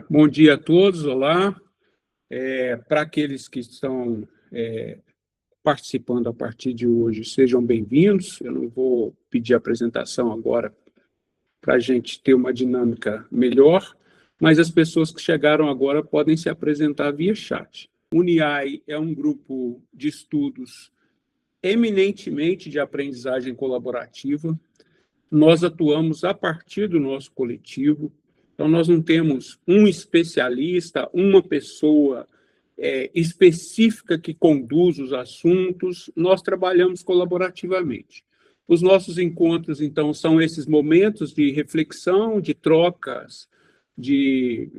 Bom dia a todos, olá. Para aqueles que estão participando a partir de hoje, sejam bem-vindos. Eu não vou pedir apresentação agora para a gente ter uma dinâmica melhor, mas as pessoas que chegaram agora podem se apresentar via chat. O UNIAI é um grupo de estudos eminentemente de aprendizagem colaborativa. Nós atuamos a partir do nosso coletivo. Então, nós não temos um especialista, uma pessoa específica que conduz os assuntos, nós trabalhamos colaborativamente. Os nossos encontros, então, são esses momentos de reflexão, de trocas, de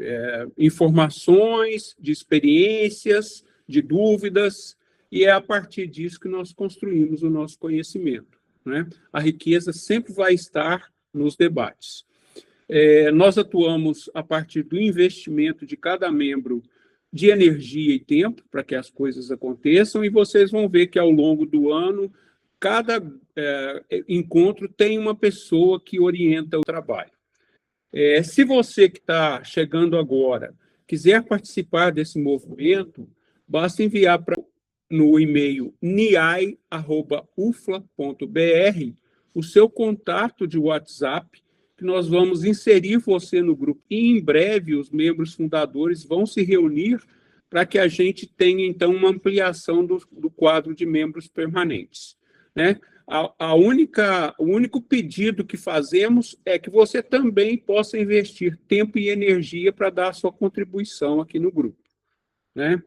informações, de experiências, de dúvidas, e é a partir disso que nós construímos o nosso conhecimento, né? A riqueza sempre vai estar nos debates. Nós atuamos a partir do investimento de cada membro de energia e tempo para que as coisas aconteçam, e vocês vão ver que ao longo do ano, cada encontro tem uma pessoa que orienta o trabalho. Se você que está chegando agora quiser participar desse movimento, basta enviar no e-mail niai@ufla.br o seu contato de WhatsApp, que nós vamos inserir você no grupo. E, em breve, os membros fundadores vão se reunir para que a gente tenha, então, uma ampliação do quadro de membros permanentes, né? O único pedido que fazemos é que você também possa investir tempo e energia para dar a sua contribuição aqui no grupo, né?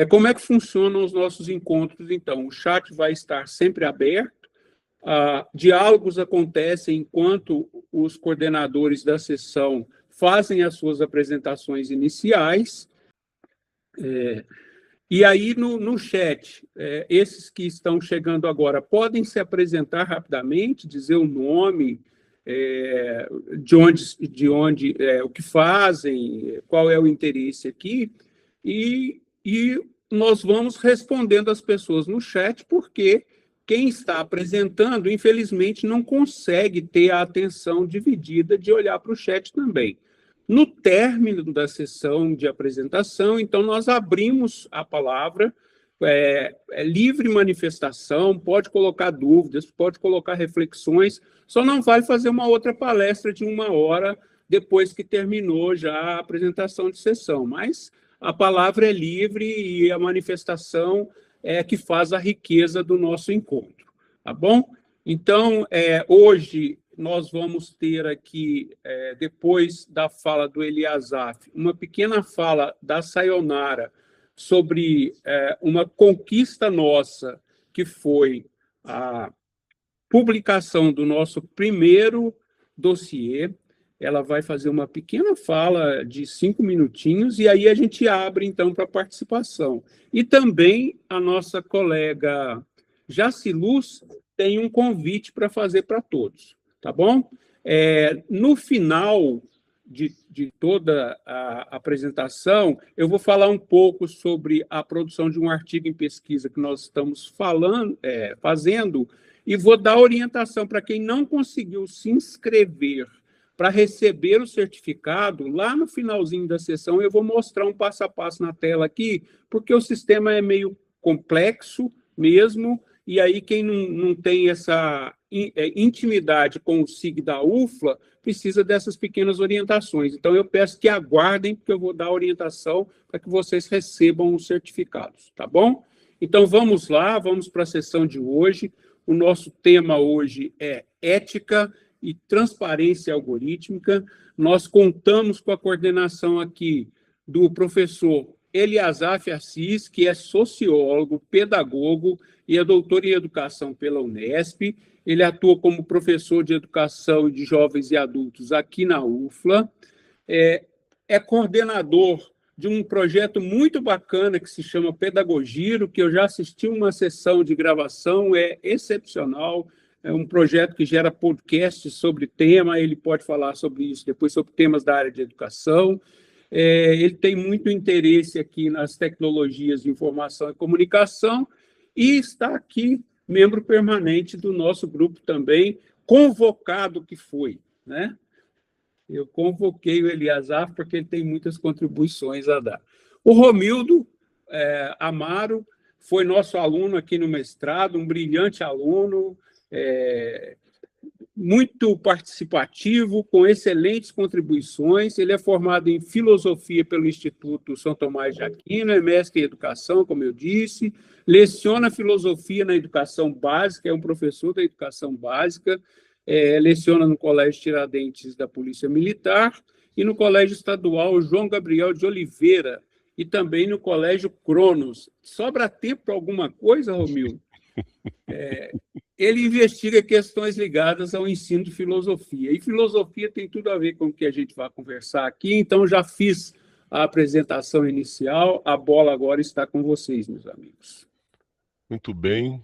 Como é que funcionam os nossos encontros, então? O chat vai estar sempre aberto, diálogos acontecem enquanto os coordenadores da sessão fazem as suas apresentações iniciais, e aí no chat, esses que estão chegando agora podem se apresentar rapidamente, dizer o nome, de onde o que fazem, qual é o interesse aqui, e nós vamos respondendo as pessoas no chat, porque quem está apresentando, infelizmente, não consegue ter a atenção dividida de olhar para o chat também. No término da sessão de apresentação, então, nós abrimos a palavra, livre manifestação, pode colocar dúvidas, pode colocar reflexões, só não vai fazer uma outra palestra de 1 hora depois que terminou já a apresentação de sessão, mas a palavra é livre e a manifestação é que faz a riqueza do nosso encontro, tá bom? Então, hoje nós vamos ter aqui, depois da fala do Eliasaf, uma pequena fala da Sayonara sobre uma conquista nossa, que foi a publicação do nosso primeiro dossiê. Ela vai fazer uma pequena fala de 5 minutinhos, e aí a gente abre, então, para participação. E também a nossa colega Jaciluz tem um convite para fazer para todos, tá bom? No final de toda a apresentação, eu vou falar um pouco sobre a produção de um artigo em pesquisa que nós estamos fazendo, e vou dar orientação para quem não conseguiu se inscrever para receber o certificado. Lá no finalzinho da sessão, eu vou mostrar um passo a passo na tela aqui, porque o sistema é meio complexo mesmo, e aí quem não tem essa intimidade com o SIG da UFLA precisa dessas pequenas orientações. Então, eu peço que aguardem, porque eu vou dar a orientação para que vocês recebam os certificados, tá bom? Então, vamos lá, vamos para a sessão de hoje. O nosso tema hoje é ética e transparência algorítmica. Nós contamos com a coordenação aqui do professor Eliasaf Assis, que é sociólogo, pedagogo e é doutor em educação pela Unesp. Ele atua como professor de educação de jovens e adultos aqui na UFLA. É coordenador de um projeto muito bacana que se chama Pedagogiro, que eu já assisti uma sessão de gravação, é excepcional. É um projeto que gera podcasts sobre tema, ele pode falar sobre isso depois, sobre temas da área de educação. Ele tem muito interesse aqui nas tecnologias de informação e comunicação, e está aqui, membro permanente do nosso grupo também, convocado que foi, né? Eu convoquei o Eliazar porque ele tem muitas contribuições a dar. O Romildo Amaro foi nosso aluno aqui no mestrado, um brilhante aluno, muito participativo, com excelentes contribuições. Ele é formado em filosofia pelo Instituto São Tomás de Aquino, é mestre em educação, como eu disse, leciona filosofia na educação básica, é um professor da educação básica, leciona no Colégio Tiradentes da Polícia Militar e no Colégio Estadual João Gabriel de Oliveira e também no Colégio Cronos. Sobra tempo para alguma coisa, Romildo? Ele investiga questões ligadas ao ensino de filosofia. E filosofia tem tudo a ver com o que a gente vai conversar aqui, então já fiz a apresentação inicial, a bola agora está com vocês, meus amigos. Muito bem.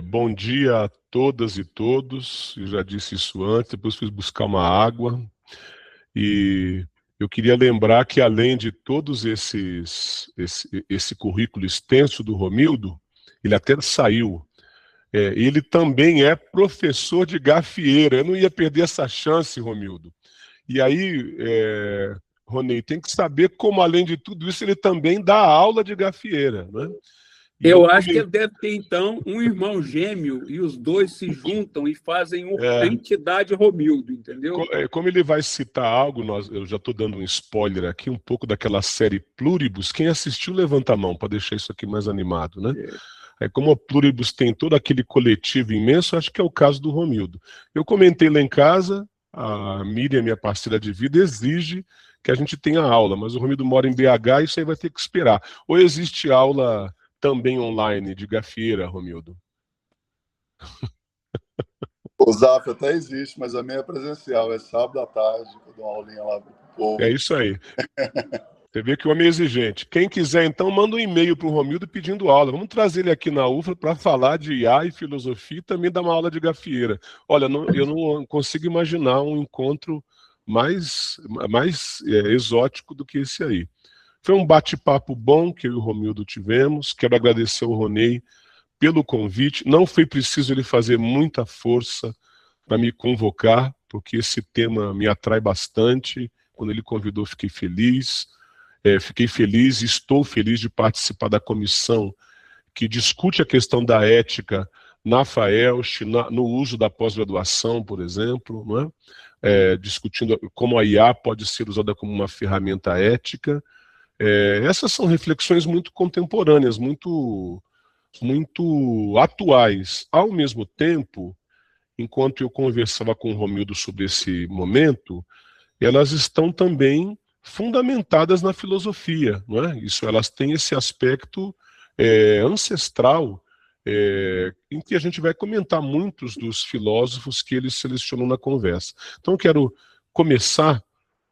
Bom dia a todas e todos. Eu já disse isso antes, depois fui buscar uma água. E eu queria lembrar que, além de todos esse currículo extenso do Romildo, ele até saiu. Ele também é professor de gafieira. Eu não ia perder essa chance, Romildo. E aí, Ronei, tem que saber como, além de tudo isso, ele também dá aula de gafieira, né? Eu acho que ele deve ter, então, um irmão gêmeo e os dois se juntam e fazem a entidade Romildo, entendeu? Como ele vai citar algo, eu já estou dando um spoiler aqui, um pouco daquela série Pluribus. Quem assistiu, levanta a mão, para deixar isso aqui mais animado, né? Como a Pluribus tem todo aquele coletivo imenso, acho que é o caso do Romildo. Eu comentei lá em casa, a Miriam, minha parceira de vida, exige que a gente tenha aula, mas o Romildo mora em BH e isso aí vai ter que esperar. Ou existe aula também online de gafieira, Romildo? O Zaf até existe, mas a minha é presencial, é sábado à tarde, eu dou uma aulinha lá pro povo. É isso aí. Você vê que o homem é exigente. Quem quiser, então, manda um e-mail para o Romildo pedindo aula. Vamos trazer ele aqui na UFRA para falar de IA e filosofia e também dar uma aula de gafieira. Olha, eu não consigo imaginar um encontro mais exótico do que esse aí. Foi um bate-papo bom que eu e o Romildo tivemos. Quero agradecer ao Ronei pelo convite. Não foi preciso ele fazer muita força para me convocar, porque esse tema me atrai bastante. Quando ele convidou, fiquei feliz. Fiquei feliz e estou feliz de participar da comissão que discute a questão da ética na FAELSH, no uso da pós-graduação, por exemplo, não é? Discutindo como a IA pode ser usada como uma ferramenta ética. Essas são reflexões muito contemporâneas, muito atuais. Ao mesmo tempo, enquanto eu conversava com o Romildo sobre esse momento, elas estão também fundamentadas na filosofia, não é? Elas têm esse aspecto ancestral, em que a gente vai comentar muitos dos filósofos que eles selecionam na conversa. Então eu quero começar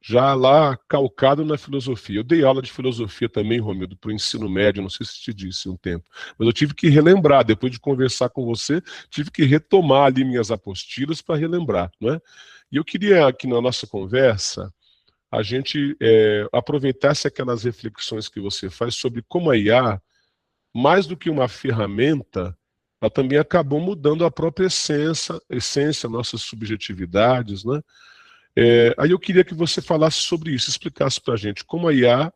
já lá calcado na filosofia. Eu dei aula de filosofia também, Romildo, para o ensino médio, não sei se te disse um tempo, mas eu tive que relembrar, depois de conversar com você, tive que retomar ali minhas apostilas para relembrar, não é? E eu queria aqui na nossa conversa a gente aproveitasse aquelas reflexões que você faz sobre como a IA, mais do que uma ferramenta, ela também acabou mudando a própria essência, nossas subjetividades, né? Aí eu queria que você falasse sobre isso, explicasse para a gente como a IA,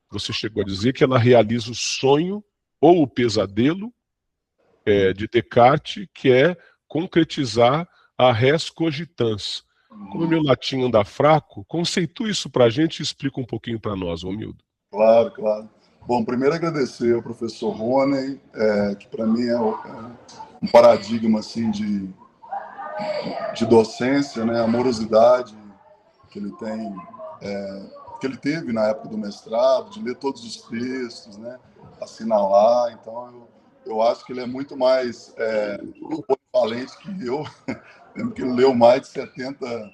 você chegou a dizer que ela realiza o sonho ou o pesadelo de Descartes, que é concretizar a res cogitans. Como o meu latim anda fraco, conceitua isso para a gente e explica um pouquinho para nós, Romildo. Claro, claro. Bom, primeiro agradecer ao professor Ronei, que para mim é um paradigma assim, de docência, né? A morosidade que ele tem, que ele teve na época do mestrado, de ler todos os textos, né? Assinalar. Então, eu acho que ele é muito mais polivalente que eu. Lembro que ele leu mais de 70,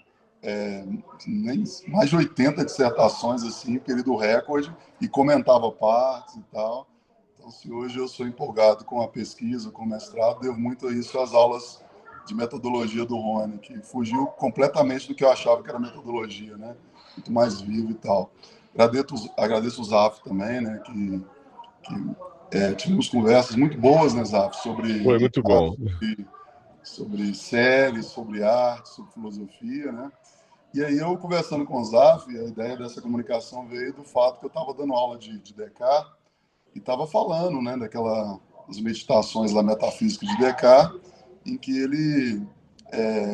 mais de 80 dissertações, assim, período recorde, e comentava partes e tal. Então, se hoje eu sou empolgado com a pesquisa, com o mestrado, devo muito a isso às aulas de metodologia do Rony, que fugiu completamente do que eu achava que era metodologia, né? Muito mais vivo e tal. Agradeço o Zaf também, né? Que tivemos conversas muito boas, né, Zaf? Foi muito bom. Sobre séries, sobre arte, sobre filosofia, né? E aí eu, conversando com o Zaf, a ideia dessa comunicação veio do fato que eu estava dando aula de Descartes e estava falando, né, das meditações lá metafísicas de Descartes, em que ele,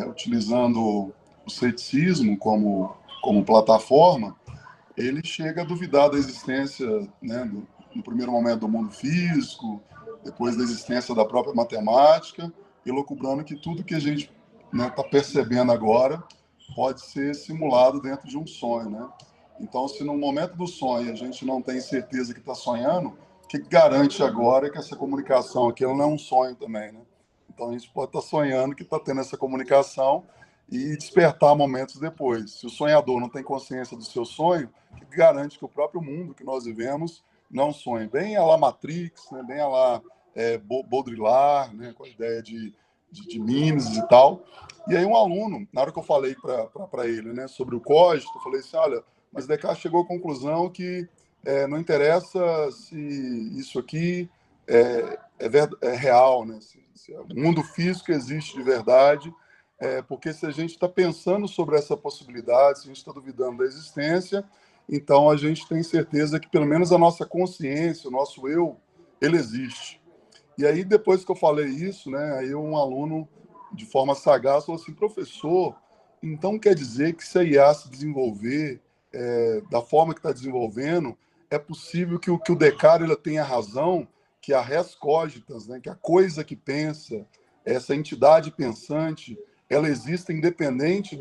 utilizando o ceticismo como plataforma, ele chega a duvidar da existência, né, no primeiro momento, do mundo físico, depois da existência da própria matemática, elucubrando que tudo que a gente está percebendo agora pode ser simulado dentro de um sonho, né? Então, se no momento do sonho a gente não tem certeza que está sonhando, o que garante agora que essa comunicação aqui ela não é um sonho também, né? Então, a gente pode estar sonhando que está tendo essa comunicação e despertar momentos depois. Se o sonhador não tem consciência do seu sonho, o que garante que o próprio mundo que nós vivemos não sonhe? Bem a la Matrix, né? Bem a la Baudrillard, né? Com a ideia de Mimes e tal. E aí um aluno, na hora que eu falei para ele, né, sobre o código, eu falei assim, olha, mas Descartes chegou à conclusão que não interessa se isso aqui é real, né? Se o mundo físico existe de verdade, porque se a gente está pensando sobre essa possibilidade, se a gente está duvidando da existência, então a gente tem certeza que pelo menos a nossa consciência, o nosso eu, ele existe. E aí, depois que eu falei isso, né, aí um aluno, de forma sagaz, falou assim, professor, então quer dizer que se a IA se desenvolver da forma que está desenvolvendo, é possível que o Descartes ele tenha razão, que a res cogitans, né, que a coisa que pensa, essa entidade pensante, ela existe independente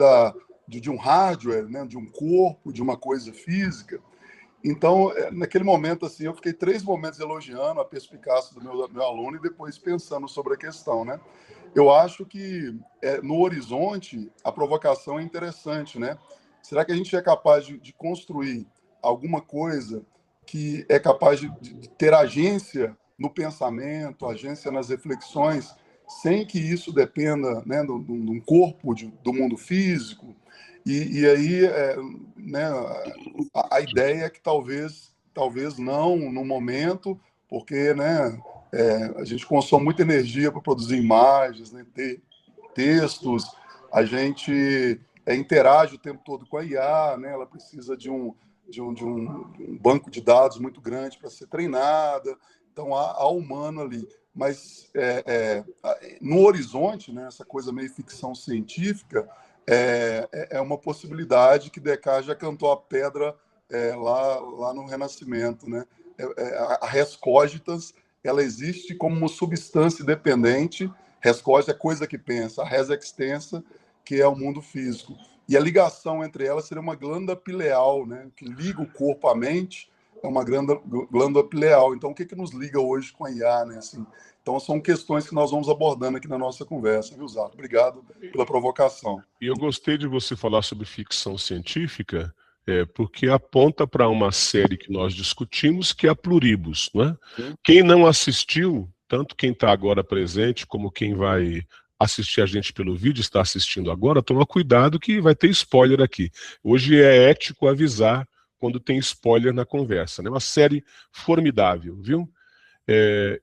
de um hardware, né, de um corpo, de uma coisa física. Então, naquele momento, assim, eu fiquei 3 momentos elogiando a perspicácia do meu aluno e depois pensando sobre a questão, né? Eu acho que no horizonte a provocação é interessante, né? Será que a gente é capaz de construir alguma coisa que é capaz de ter agência no pensamento, agência nas reflexões, sem que isso dependa, né, de um corpo do mundo físico? E aí, né, a ideia é que talvez não no momento, porque, né, a gente consome muita energia para produzir imagens, né, ter textos, a gente interage o tempo todo com a IA, né, ela precisa de um banco de dados muito grande para ser treinada, então há humano ali. Mas no horizonte, né, essa coisa meio ficção científica, é uma possibilidade que Descartes já cantou a pedra lá no Renascimento, né? A res cogitans, ela existe como uma substância independente. Res cogitans é coisa que pensa, a res extensa, que é o mundo físico. E a ligação entre elas seria uma glândula pineal, né? Que liga o corpo à mente, é uma glândula pineal. Então, o que nos liga hoje com a IA, né? Assim, então, são questões que nós vamos abordando aqui na nossa conversa, viu, Zato? Obrigado pela provocação. E eu gostei de você falar sobre ficção científica, porque aponta para uma série que nós discutimos, que é a Pluribus, né? Quem não assistiu, tanto quem está agora presente, como quem vai assistir a gente pelo vídeo, está assistindo agora, toma cuidado que vai ter spoiler aqui. Hoje é ético avisar quando tem spoiler na conversa, né? Uma série formidável, viu?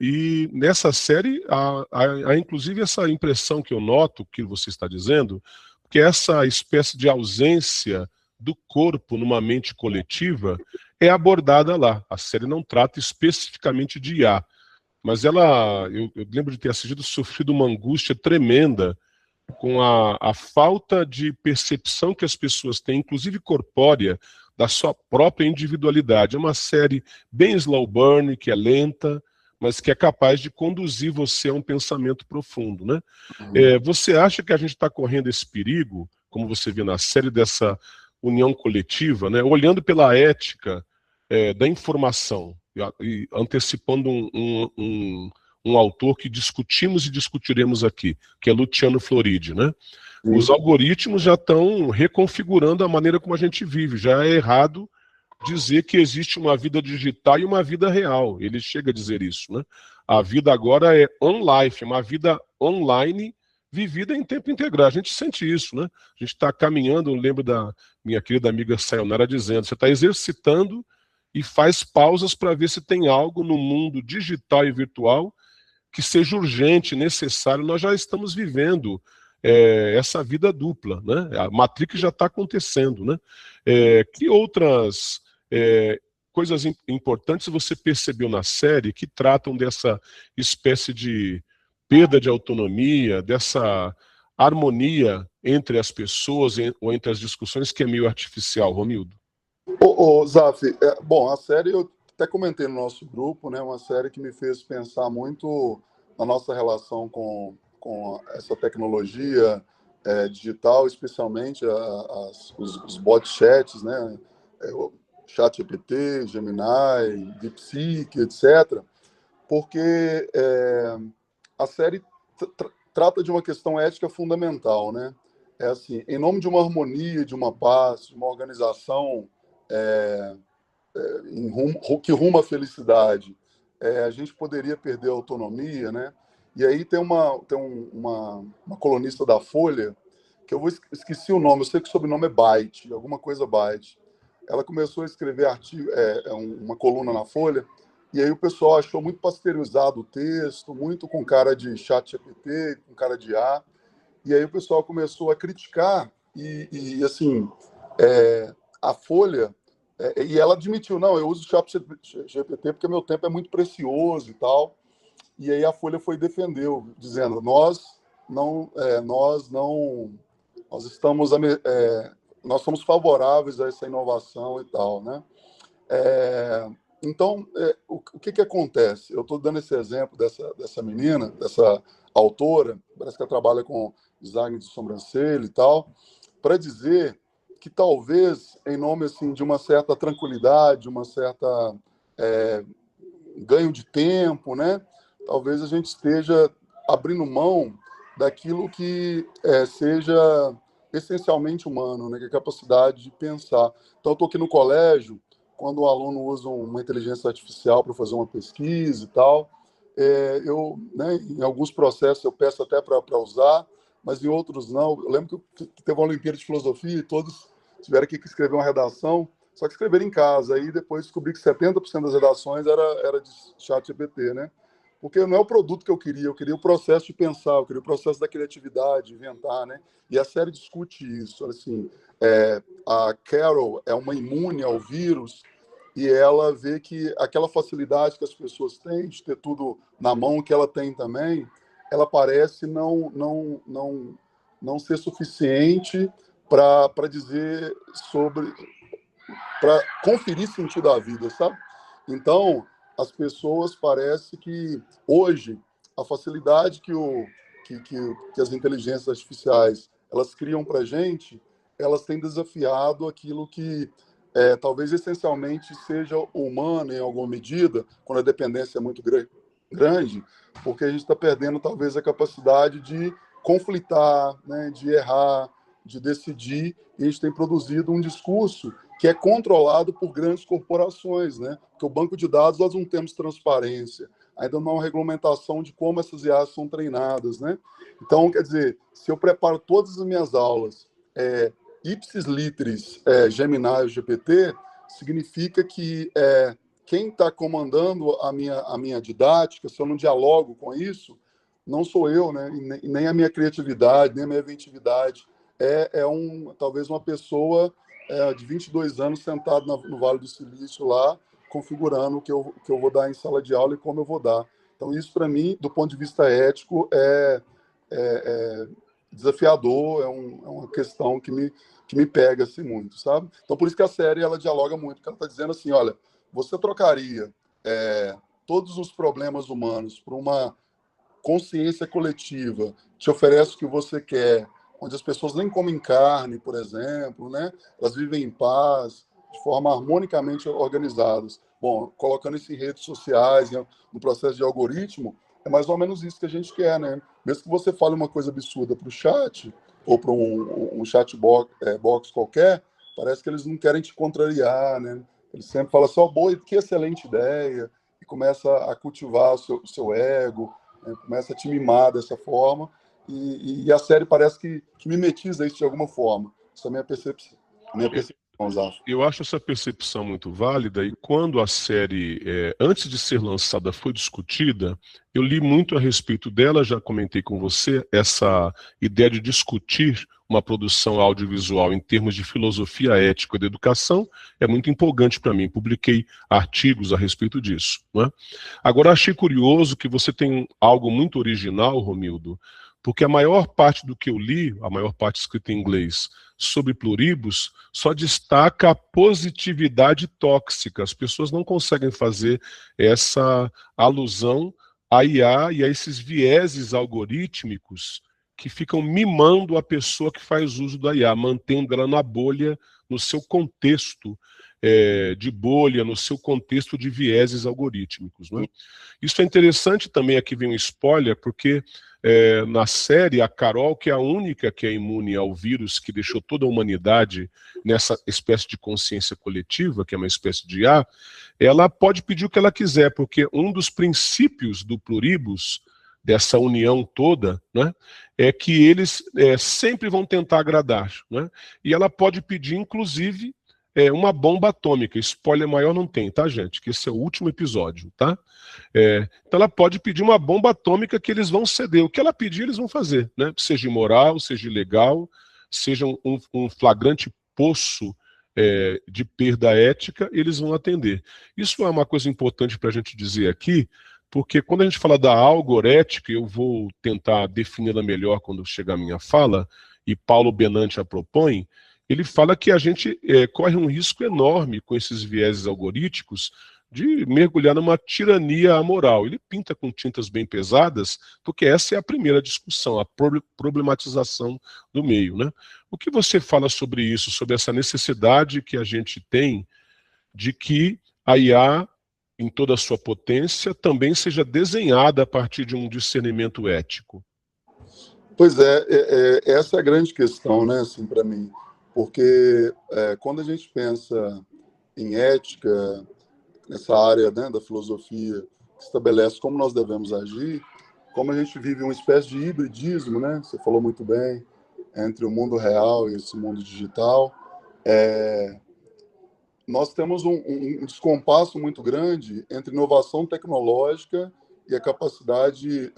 E nessa série há inclusive essa impressão que eu noto, que você está dizendo, que essa espécie de ausência do corpo numa mente coletiva é abordada lá. A série não trata especificamente de IA, mas eu lembro de ter assistido, sofrido uma angústia tremenda com a falta de percepção que as pessoas têm, inclusive corpórea, da sua própria individualidade. É uma série bem slow burn, que é lenta, mas que é capaz de conduzir você a um pensamento profundo, né? Você acha que a gente está correndo esse perigo, como você vê na série, dessa união coletiva, né? Olhando pela ética da informação, e antecipando um autor que discutimos e discutiremos aqui, que é Luciano Floridi, né? Os algoritmos já estão reconfigurando a maneira como a gente vive. Já é errado dizer que existe uma vida digital e uma vida real. Ele chega a dizer isso, né? A vida agora é on-life, uma vida online vivida em tempo integral. A gente sente isso, né? A gente está caminhando, eu lembro da minha querida amiga Sayonara dizendo, você está exercitando e faz pausas para ver se tem algo no mundo digital e virtual que seja urgente, necessário. Nós já estamos vivendo essa vida dupla, né? A Matrix já está acontecendo, né? Que outras coisas importantes você percebeu na série que tratam dessa espécie de perda de autonomia, dessa harmonia entre as pessoas ou entre as discussões que é meio artificial, Romildo? Zaf, bom, a série eu até comentei no nosso grupo, né? Uma série que me fez pensar muito na nossa relação com essa tecnologia digital, especialmente os bot chats, né? O ChatGPT, Gemini, DeepSeek, etc. Porque a série trata de uma questão ética fundamental, né? É assim, em nome de uma harmonia, de uma paz, de uma organização que ruma à felicidade, a gente poderia perder a autonomia, né? E aí tem uma colunista da Folha, que eu esqueci o nome, eu sei que o sobrenome é Byte, alguma coisa Byte. Ela começou a escrever uma coluna na Folha, e aí o pessoal achou muito pasteurizado o texto, muito com cara de chat GPT, com cara de A, e aí o pessoal começou a criticar, e assim, a Folha, e ela admitiu, não, eu uso o chat GPT porque meu tempo é muito precioso e tal, e aí a Folha defendeu, dizendo, nós somos favoráveis a essa inovação e tal, né? Então, o que acontece? Eu estou dando esse exemplo dessa menina, dessa autora, parece que ela trabalha com design de sobrancelha e tal, para dizer que talvez, em nome assim, de uma certa tranquilidade, uma certa ganho de tempo, né? Talvez a gente esteja abrindo mão daquilo que seja essencialmente humano, né? Que é a capacidade de pensar. Então, eu estou aqui no colégio, quando o aluno usa uma inteligência artificial para fazer uma pesquisa e tal, eu, né, em alguns processos eu peço até para usar, mas em outros não. Eu lembro que teve uma Olimpíada de Filosofia e todos tiveram que escrever uma redação, só que escrever em casa. Aí depois descobri que 70% das redações era de chat GPT, né? Porque não é o produto que eu queria o processo de pensar, eu queria o processo da criatividade, de inventar, né? E a série discute isso, assim, a Carol é uma imune ao vírus e ela vê que aquela facilidade que as pessoas têm de ter tudo na mão, que ela tem também, ela parece não ser suficiente para dizer para conferir sentido à vida, sabe? Então, as pessoas parece que hoje a facilidade que as inteligências artificiais elas criam para a gente, elas têm desafiado aquilo que talvez essencialmente seja humano em alguma medida, quando a dependência é muito grande, porque a gente está perdendo talvez a capacidade de conflitar, né, de errar, de decidir, e a gente tem produzido um discurso que é controlado por grandes corporações, né? Porque o banco de dados nós não temos transparência, ainda não há uma regulamentação de como essas IAs são treinadas, né? Então, quer dizer, se eu preparo todas as minhas aulas ipsis literis Gemini ou GPT, significa que quem está comandando a minha didática, se eu não dialogo com isso, não sou eu, né? E nem a minha criatividade, nem a minha inventividade. Talvez uma pessoa de 22 anos sentado no Vale do Silício lá, configurando o que eu vou dar em sala de aula e como eu vou dar. Então, isso, para mim, do ponto de vista ético, é desafiador, é uma questão que me pega assim, muito, sabe? Então, por isso que a série ela dialoga muito, porque ela está dizendo assim, olha, você trocaria todos os problemas humanos por uma consciência coletiva, te oferece o que você quer, onde as pessoas nem comem carne, por exemplo, né? Elas vivem em paz, de forma harmonicamente organizadas. Bom, colocando isso em redes sociais, no processo de algoritmo, é mais ou menos isso que a gente quer, né? Mesmo que você fale uma coisa absurda para o chat, ou para um chat box qualquer, parece que eles não querem te contrariar, né? Eles sempre falam só, boa, que excelente ideia, e começa a cultivar o seu ego, né? Começa a te mimar dessa forma, e a série parece que mimetiza isso de alguma forma. Essa é a minha percepção. Eu acho essa percepção muito válida, e quando a série, antes de ser lançada, foi discutida, eu li muito a respeito dela, já comentei com você, essa ideia de discutir uma produção audiovisual em termos de filosofia ética da educação é muito empolgante para mim. Publiquei artigos a respeito disso, né? Agora, achei curioso que você tem algo muito original, Romildo, porque a maior parte do que eu li, a maior parte escrita em inglês, sobre pluribus, só destaca a positividade tóxica. As pessoas não conseguem fazer essa alusão à IA e a esses vieses algorítmicos que ficam mimando a pessoa que faz uso da IA, mantendo ela na bolha, no seu contexto de bolha, no seu contexto de vieses algorítmicos, né? Isso é interessante também, aqui vem um spoiler, porque na série, a Carol, que é a única que é imune ao vírus que deixou toda a humanidade nessa espécie de consciência coletiva, que é uma espécie de IA, ela pode pedir o que ela quiser, porque um dos princípios do pluribus, dessa união toda, né, é que eles sempre vão tentar agradar, né? E ela pode pedir, inclusive, uma bomba atômica. Spoiler maior não tem, tá, gente? Que esse é o último episódio, tá? Então ela pode pedir uma bomba atômica que eles vão ceder. O que ela pedir, eles vão fazer, né? Seja imoral, seja ilegal, seja um flagrante poço de perda ética, eles vão atender. Isso é uma coisa importante para a gente dizer aqui, porque quando a gente fala da algorética, eu vou tentar defini-la melhor quando chegar a minha fala, e Paulo Benanti a propõe, ele fala que a gente corre um risco enorme com esses vieses algorítmicos de mergulhar numa tirania amoral. Ele pinta com tintas bem pesadas, porque essa é a primeira discussão, a problematização do meio, né? O que você fala sobre isso, sobre essa necessidade que a gente tem de que a IA, em toda a sua potência, também seja desenhada a partir de um discernimento ético? Pois essa é a grande questão, né, assim, para mim, porque quando a gente pensa em ética, nessa área, né, da filosofia, que estabelece como nós devemos agir, como a gente vive uma espécie de hibridismo, né, você falou muito bem, entre o mundo real e esse mundo digital, nós temos um descompasso muito grande entre inovação tecnológica e a capacidade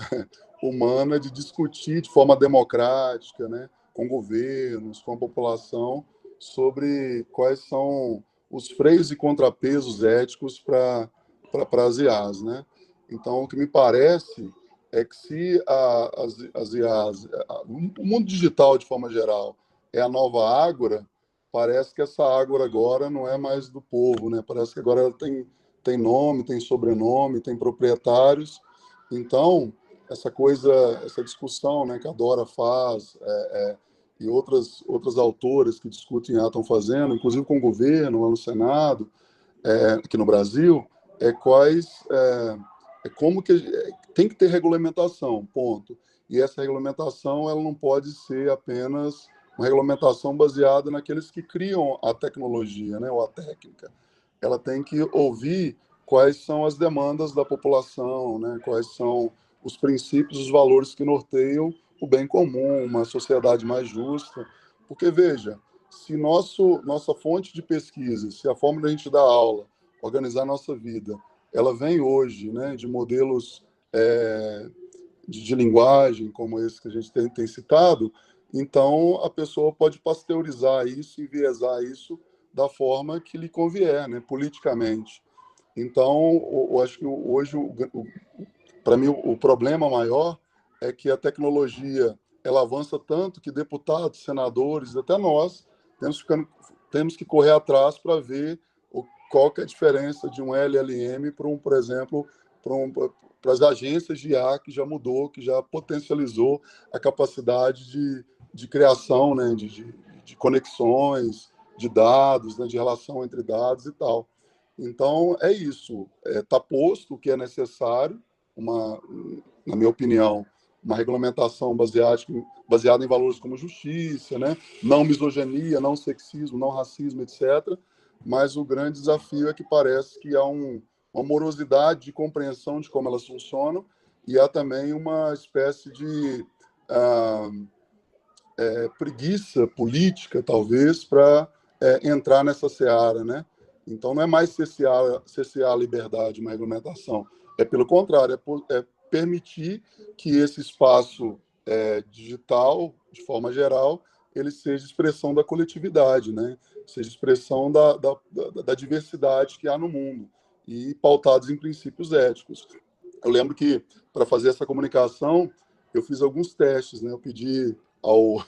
humana de discutir de forma democrática, né, com governos, com a população, sobre quais são os freios e contrapesos éticos para as IAs, né? Então, o que me parece é que se as IAs, o mundo digital, de forma geral, é a nova ágora, parece que essa ágora agora não é mais do povo, né? Parece que agora ela tem nome, tem sobrenome, tem proprietários. Então, essa discussão, né, que a Dora faz, e outras autoras que discutem IA estão fazendo, inclusive com o governo, lá no Senado, aqui no Brasil, como que tem que ter regulamentação, ponto. E essa regulamentação ela não pode ser apenas uma regulamentação baseada naqueles que criam a tecnologia, né, ou a técnica. Ela tem que ouvir quais são as demandas da população, né, quais são os princípios, os valores que norteiam o bem comum, uma sociedade mais justa. Porque, veja, se nossa fonte de pesquisa, se a forma da gente dar aula, organizar nossa vida, ela vem hoje, né, de modelos de linguagem, como esse que a gente tem citado, então a pessoa pode pasteurizar isso, enviesar isso da forma que lhe convier, né, politicamente. Então, eu acho que hoje, para mim, o problema maior é que a tecnologia ela avança tanto que deputados, senadores, até nós, temos que correr atrás para ver qual que é a diferença de um LLM por exemplo, para as agências de IA, que já mudou, que já potencializou a capacidade de criação, né, de conexões, de dados, né, de relação entre dados e tal. Então, é isso. Está posto o que é necessário, na minha opinião, uma regulamentação baseada em valores como justiça, né? Não misoginia, não sexismo, não racismo, etc. Mas o grande desafio é que parece que há uma morosidade de compreensão de como elas funcionam e há também uma espécie de preguiça política, talvez, para entrar nessa seara, né? Então, não é mais cercear a liberdade, uma regulamentação. É pelo contrário, é permitir que esse espaço digital, de forma geral, ele seja expressão da coletividade, né? Seja expressão da diversidade que há no mundo e pautados em princípios éticos. Eu lembro que, para fazer essa comunicação, eu fiz alguns testes, né? Eu pedi ao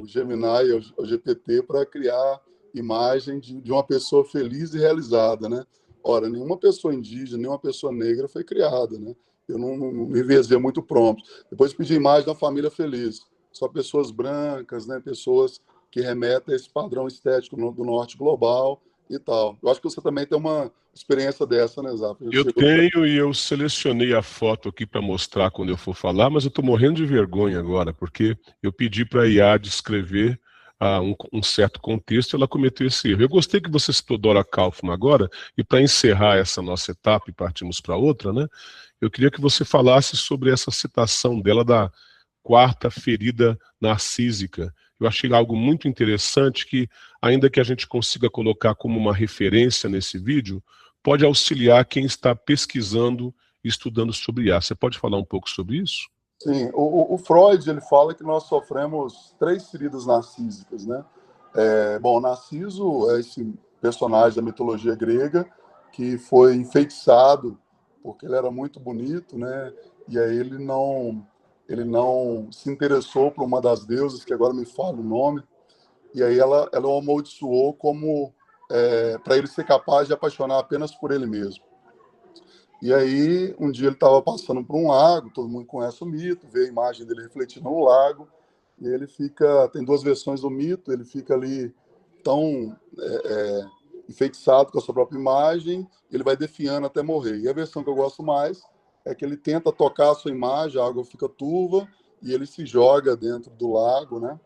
Gemini, ao GPT, para criar imagem de uma pessoa feliz e realizada, né? Ora, nenhuma pessoa indígena, nenhuma pessoa negra foi criada, né? Eu não me vejo muito pronto. Depois pedi imagem da família feliz. Só pessoas brancas, né? Pessoas que remetem a esse padrão estético do norte global e tal. Eu acho que você também tem uma experiência dessa, né, Zaf? Eu tenho, e eu selecionei a foto aqui para mostrar quando eu for falar, mas eu estou morrendo de vergonha agora, porque eu pedi para a IA descrever um certo contexto e ela cometeu esse erro. Eu gostei que você citou Dora Kaufmann agora, e para encerrar essa nossa etapa e partimos para outra, né, eu queria que você falasse sobre essa citação dela da quarta ferida narcísica. Eu achei algo muito interessante que, ainda que a gente consiga colocar como uma referência nesse vídeo, pode auxiliar quem está pesquisando e estudando sobre IA. Você pode falar um pouco sobre isso? Sim, o Freud, ele fala que nós sofremos 3 feridas narcísicas, né? Bom, Narciso é esse personagem da mitologia grega que foi enfeitiçado porque ele era muito bonito, né? E aí ele não se interessou por uma das deusas, que agora me fala o nome, e aí ela o amaldiçoou como para ele ser capaz de apaixonar apenas por ele mesmo. E aí, um dia ele estava passando por um lago, todo mundo conhece o mito, vê a imagem dele refletindo no lago, e ele fica, tem 2 versões do mito, ele fica ali tão enfeitiçado com a sua própria imagem, ele vai definhando até morrer. E a versão que eu gosto mais é que ele tenta tocar a sua imagem, a água fica turva, e ele se joga dentro do lago, né?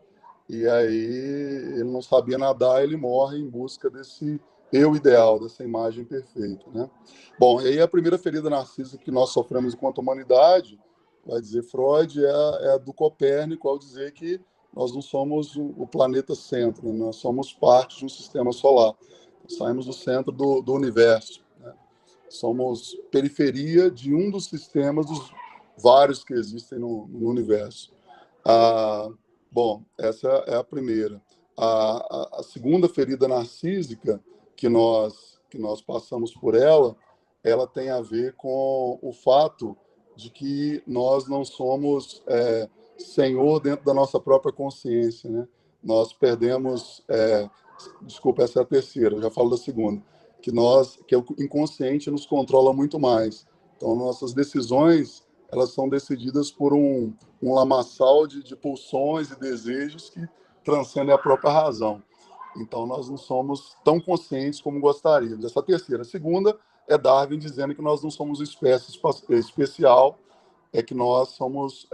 E aí ele não sabia nadar, ele morre em busca desse eu ideal, dessa imagem perfeita, né? Bom, e aí a primeira ferida narcísica que nós sofremos enquanto humanidade, vai dizer Freud, é a do Copérnico, ao dizer que nós não somos o planeta centro, né? Nós somos parte de um sistema solar. Saímos do centro do universo, né? Somos periferia de um dos sistemas dos vários que existem no universo. Bom, essa é a primeira. A segunda ferida narcísica que nós passamos por ela tem a ver com o fato de que nós não somos senhor dentro da nossa própria consciência, né? Nós perdemos... desculpa, essa é a terceira, eu já falo da segunda. Que o inconsciente nos controla muito mais. Então, nossas decisões, elas são decididas por um lamaçal de pulsões e desejos que transcendem a própria razão. Então, nós não somos tão conscientes como gostaríamos. Essa terceira. A segunda é Darwin dizendo que nós não somos espécie especial, é que nós somos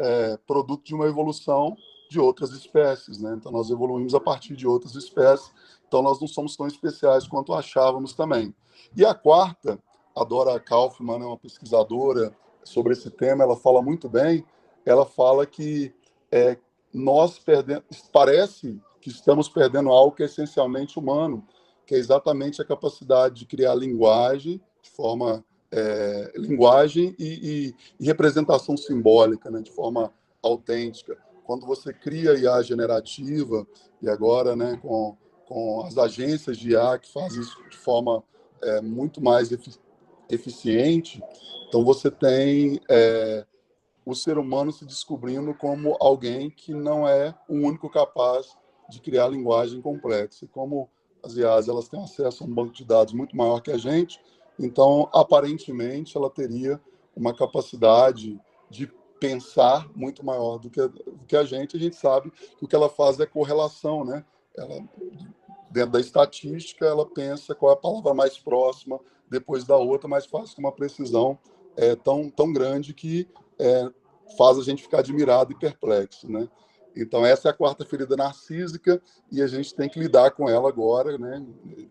produto de uma evolução de outras espécies, né? Então, nós evoluímos a partir de outras espécies, então nós não somos tão especiais quanto achávamos também. E a quarta, a Dora Kaufmann, é uma pesquisadora sobre esse tema, ela fala muito bem, ela fala que nós parece que estamos perdendo algo que é essencialmente humano, que é exatamente a capacidade de criar linguagem, de forma linguagem e representação simbólica, né, de forma autêntica. Quando você cria IA generativa, e agora, né, com as agências de IA que fazem isso de forma muito mais eficiente, então você tem o ser humano se descobrindo como alguém que não é o único capaz de criar linguagem complexa. E como as IAs elas têm acesso a um banco de dados muito maior que a gente, então, aparentemente, ela teria uma capacidade de pensar muito maior do que a gente. A gente sabe que o que ela faz é correlação, né? Ela, dentro da estatística, ela pensa qual é a palavra mais próxima depois da outra, mas faz com uma precisão tão grande que faz a gente ficar admirado e perplexo, né? Então, essa é a quarta ferida narcísica e a gente tem que lidar com ela agora, né?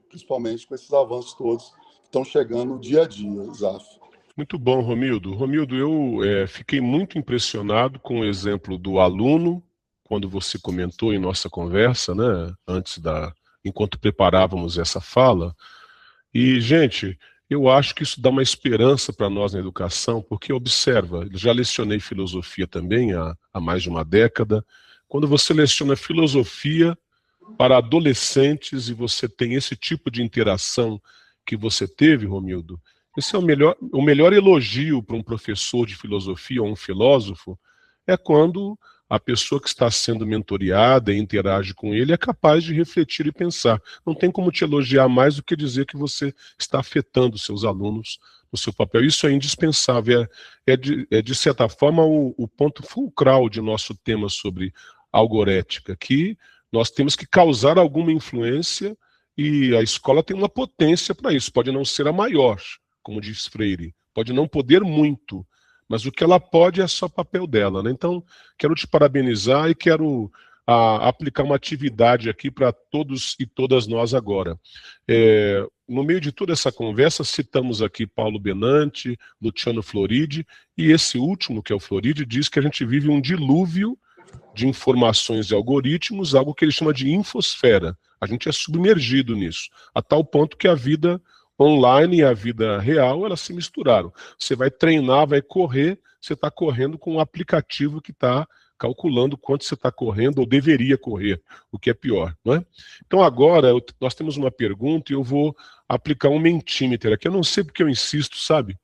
Principalmente com esses avanços todos que estão chegando dia a dia, Zaf. Muito bom, Romildo. Romildo, eu fiquei muito impressionado com o exemplo do aluno, quando você comentou em nossa conversa, né, antes enquanto preparávamos essa fala. E, gente, eu acho que isso dá uma esperança para nós na educação, porque observa, já lecionei filosofia também há mais de uma década. Quando você leciona filosofia para adolescentes e você tem esse tipo de interação que você teve, Romildo, esse é o melhor elogio para um professor de filosofia ou um filósofo, é quando a pessoa que está sendo mentoreada e interage com ele é capaz de refletir e pensar. Não tem como te elogiar mais do que dizer que você está afetando seus alunos no seu papel. Isso é indispensável, de certa forma o ponto fulcral de nosso tema sobre algorética, que nós temos que causar alguma influência e a escola tem uma potência para isso. Pode não ser a maior, como diz Freire, pode não poder muito, mas o que ela pode é só papel dela, né? Então, quero te parabenizar e quero aplicar uma atividade aqui para todos e todas nós agora. No meio de toda essa conversa, citamos aqui Paulo Benanti, Luciano Floridi, e esse último, que é o Floridi, diz que a gente vive um dilúvio de informações e algoritmos, algo que ele chama de infosfera. A gente é submergido nisso, a tal ponto que a vida online e a vida real, elas se misturaram. Você vai treinar, vai correr, você está correndo com um aplicativo que está calculando quanto você está correndo ou deveria correr, o que é pior, não é? Então agora, nós temos uma pergunta e eu vou aplicar um Mentimeter aqui. Eu não sei porque eu insisto, sabe?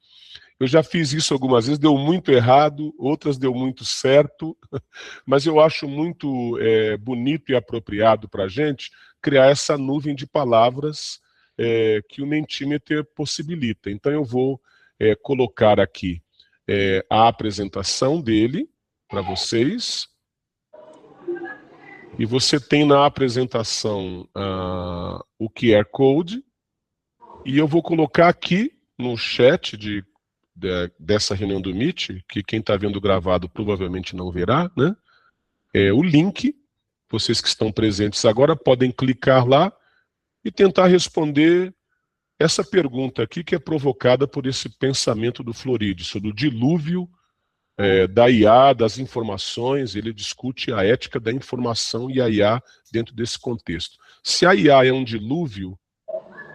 Eu já fiz isso algumas vezes, deu muito errado, outras deu muito certo, mas eu acho muito bonito e apropriado para a gente criar essa nuvem de palavras que o Mentimeter possibilita. Então eu vou colocar aqui a apresentação dele para vocês. E você tem na apresentação o QR Code. E eu vou colocar aqui no chat dessa reunião do Meet, que quem está vendo gravado provavelmente não verá, né? O link. Vocês que estão presentes agora podem clicar lá e tentar responder essa pergunta aqui que é provocada por esse pensamento do Floridi, sobre o dilúvio da IA, das informações. Ele discute a ética da informação e a IA dentro desse contexto. Se a IA é um dilúvio,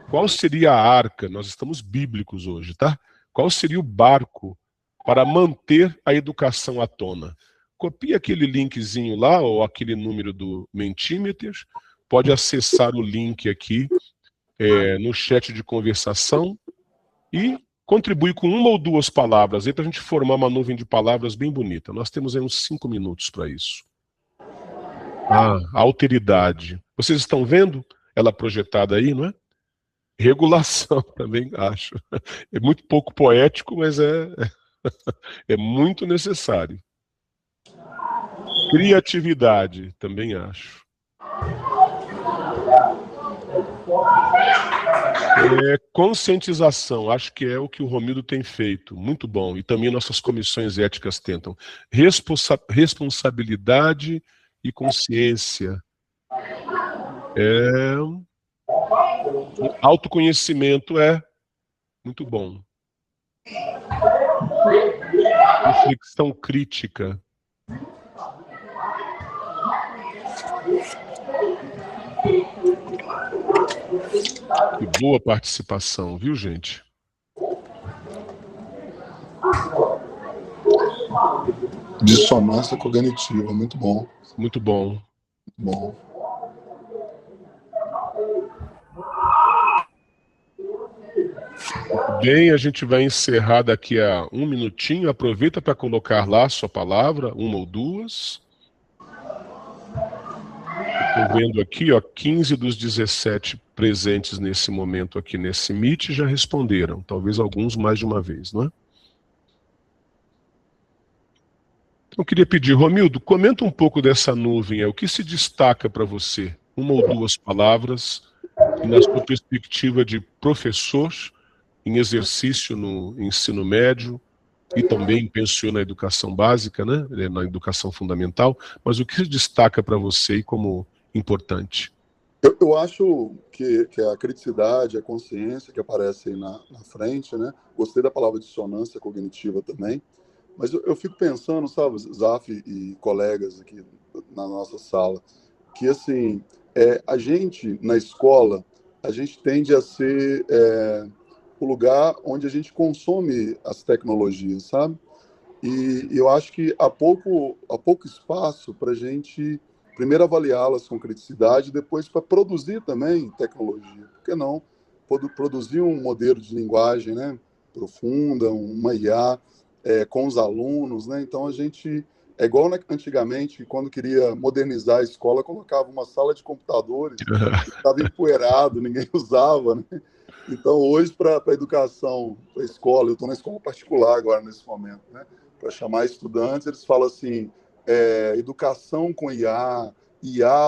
qual seria a arca? Nós estamos bíblicos hoje, tá? Qual seria o barco para manter a educação à tona? Copia aquele linkzinho lá, ou aquele número do Mentimeter, pode acessar o link aqui no chat de conversação e contribui com uma ou duas palavras aí para a gente formar uma nuvem de palavras bem bonita. Nós temos aí uns 5 minutos para isso. A alteridade. Vocês estão vendo ela projetada aí, não é? Regulação também, acho. É muito pouco poético, mas é muito necessário. Criatividade, também acho. Conscientização, acho que é o que o Romildo tem feito, muito bom, e também nossas comissões éticas tentam. Responsabilidade e consciência. Autoconhecimento é muito bom. Reflexão crítica. Que boa participação, viu, gente? Dissonância cognitiva, muito bom. Muito bom. Bom. Bem, a gente vai encerrar daqui a 1 minutinho. Aproveita para colocar lá a sua palavra, uma ou duas. Estou vendo aqui, 15 dos 17 presentes nesse momento aqui nesse Meet já responderam. Talvez alguns mais de uma vez, não é? Então, eu queria pedir, Romildo, comenta um pouco dessa nuvem. O que se destaca para você? Uma ou duas palavras, e na sua perspectiva de professor em exercício no ensino médio e também pensou na educação básica, né? Na educação fundamental, mas o que se destaca para você como importante? Eu acho que a criticidade, a consciência que aparece aí na frente, né? Gostei da palavra dissonância cognitiva também, mas eu fico pensando, sabe, Zaf e colegas aqui na nossa sala, que assim, A gente, na escola, a gente tende a ser o lugar onde a gente consome as tecnologias, sabe? E eu acho que há pouco espaço para a gente, primeiro, avaliá-las com criticidade, depois para produzir também tecnologia. Por que não? Produzir um modelo de linguagem, né, profunda, uma IA, com os alunos, né? Então, a gente... É igual antigamente, quando queria modernizar a escola, colocava uma sala de computadores, estava empoeirado, ninguém usava, né? Então, hoje, para a educação, para a escola, eu estou na escola particular agora, nesse momento, né? Para chamar estudantes, eles falam assim, educação com IA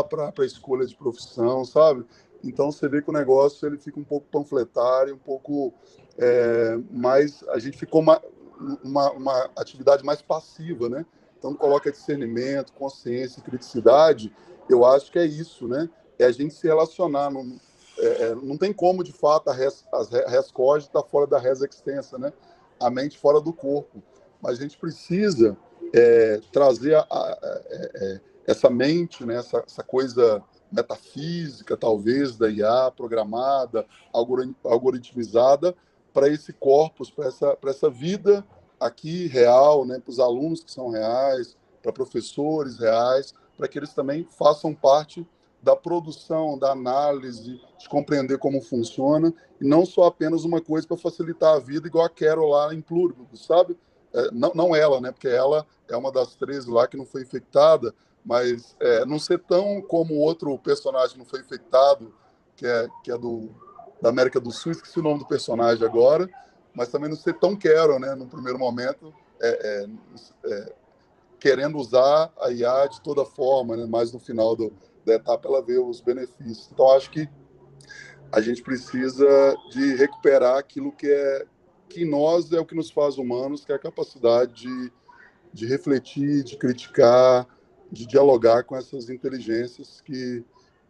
para a escolha de profissão, sabe? Então, você vê que o negócio ele fica um pouco panfletário, um pouco mais... A gente ficou uma atividade mais passiva, né? Então, coloca discernimento, consciência, criticidade, eu acho que é isso, né? É a gente se relacionar. Não tem como, de fato, a res cogita está fora da res extensa, né? A mente fora do corpo. Mas a gente precisa trazer essa essa né? essa coisa metafísica, talvez, da IA programada, algoritmizada, para esse corpus, para essa vida aqui real, né, para os alunos que são reais, para professores reais, para que eles também façam parte da produção, da análise, de compreender como funciona, e não só apenas uma coisa para facilitar a vida, igual a Carol lá em Pluribus, sabe? Não ela, né, porque ela é uma das 13 lá que não foi infectada, mas não ser tão como o outro personagem que não foi infectado, que é da América do Sul, esqueci o nome do personagem agora, mas também não ser tão Carol, né, no primeiro momento, querendo usar a IA de toda forma, né, mas no final da etapa ela vê os benefícios. Então, acho que a gente precisa de recuperar aquilo que em nós é o que nos faz humanos, que é a capacidade de refletir, de criticar, de dialogar com essas inteligências que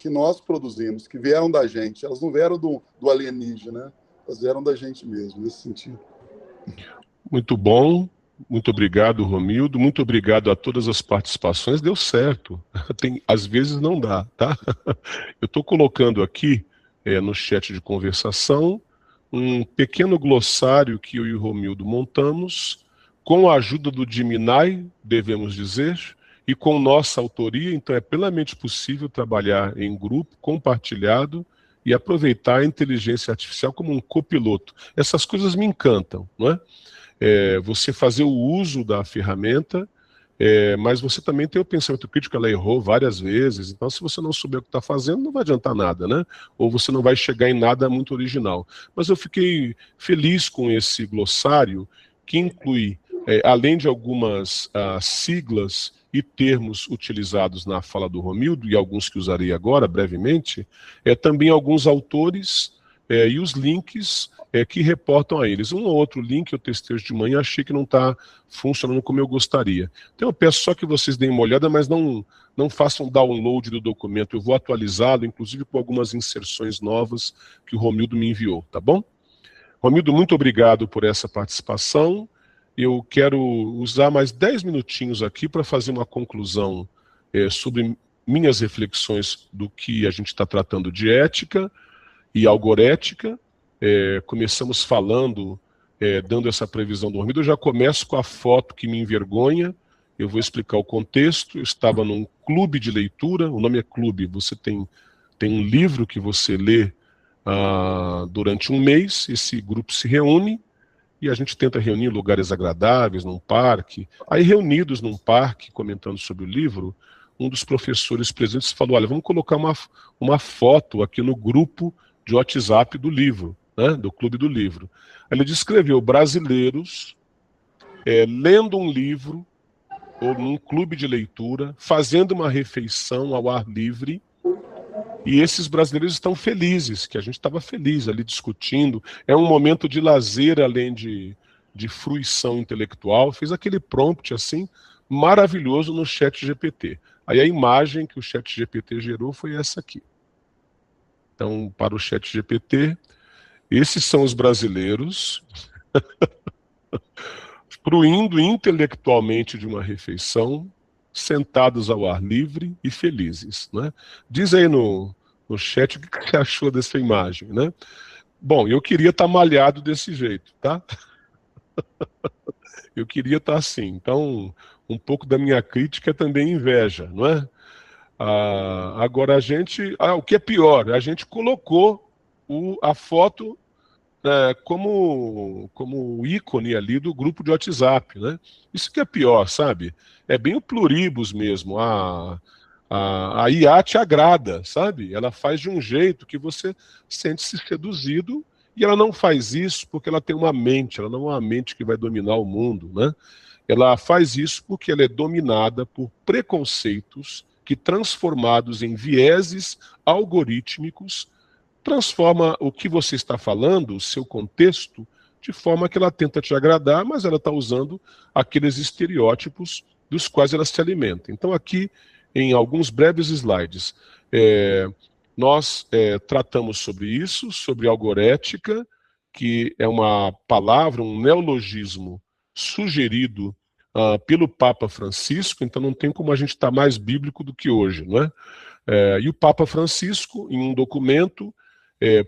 nós produzimos, que vieram da gente. Elas não vieram do alienígena, né? Elas vieram da gente mesmo, nesse sentido. Muito bom. Muito obrigado, Romildo. Muito obrigado a todas as participações. Deu certo. Às vezes não dá, tá? Eu estou colocando aqui no chat de conversação um pequeno glossário que eu e o Romildo montamos com a ajuda do Gemini, devemos dizer, e com nossa autoria. Então é plenamente possível trabalhar em grupo, compartilhado, e aproveitar a inteligência artificial como um copiloto. Essas coisas me encantam, não é? Você fazer o uso da ferramenta, mas você também tem o pensamento crítico. Ela errou várias vezes, então se você não souber o que está fazendo, não vai adiantar nada, né? Ou você não vai chegar em nada muito original. Mas eu fiquei feliz com esse glossário, que inclui, além de algumas siglas e termos utilizados na fala do Romildo, e alguns que usarei agora, brevemente, também alguns autores e os links que reportam a eles. Um ou outro link eu testei hoje de manhã, achei que não está funcionando como eu gostaria. Então eu peço só que vocês deem uma olhada, mas não façam download do documento. Eu vou atualizá-lo, inclusive com algumas inserções novas que o Romildo me enviou, tá bom? Romildo, muito obrigado por essa participação. Eu quero usar mais 10 minutinhos aqui para fazer uma conclusão sobre minhas reflexões do que a gente está tratando de ética e algorética. Começamos falando, dando essa previsão do Romildo. Eu já começo com a foto que me envergonha. Eu vou explicar o contexto. Eu estava num clube de leitura, o nome é clube, você tem um livro que você lê durante um mês, esse grupo se reúne e a gente tenta reunir em lugares agradáveis, num parque. Aí, reunidos num parque, comentando sobre o livro, um dos professores presentes falou: olha, vamos colocar uma foto aqui no grupo de WhatsApp do livro, né, do Clube do Livro. Ele descreveu brasileiros lendo um livro ou num clube de leitura, fazendo uma refeição ao ar livre, e esses brasileiros estão felizes, que a gente estava feliz ali discutindo. É um momento de lazer, além de fruição intelectual. Fez aquele prompt assim, maravilhoso no ChatGPT. Aí a imagem que o ChatGPT gerou foi essa aqui. Então, para o ChatGPT, esses são os brasileiros fruindo intelectualmente de uma refeição, sentados ao ar livre e felizes, né? Diz aí no chat o que você achou dessa imagem, né? Bom, eu queria estar malhado desse jeito, tá? Eu queria estar assim. Então, um pouco da minha crítica é também inveja, não é? Agora a gente... o que é pior, a gente colocou a foto como ícone ali do grupo de WhatsApp, né? Isso que é pior, sabe? É bem o pluribus mesmo. A IA te agrada, sabe? Ela faz de um jeito que você sente-se seduzido, e ela não faz isso porque ela tem uma mente, ela não é uma mente que vai dominar o mundo, né? Ela faz isso porque ela é dominada por preconceitos que, transformados em vieses algorítmicos, transforma o que você está falando, o seu contexto, de forma que ela tenta te agradar, mas ela está usando aqueles estereótipos dos quais ela se alimenta. Então aqui, em alguns breves slides, nós tratamos sobre isso, sobre algorética, que é uma palavra, um neologismo sugerido pelo Papa Francisco, então não tem como a gente estar mais bíblico do que hoje, não é? E o Papa Francisco, em um documento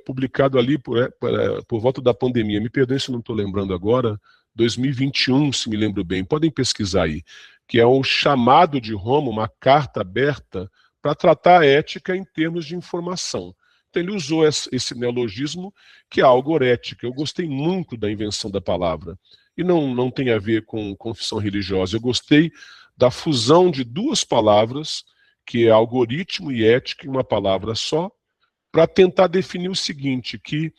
publicado ali por volta da pandemia, me perdoe se não estou lembrando agora, 2021, se me lembro bem, podem pesquisar aí, que é um chamado de Roma, uma carta aberta para tratar a ética em termos de informação. Então ele usou esse neologismo, que é a algorética. Eu gostei muito da invenção da palavra. E não tem a ver com confissão religiosa. Eu gostei da fusão de duas palavras, que é algoritmo e ética, em uma palavra só, para tentar definir o seguinte, que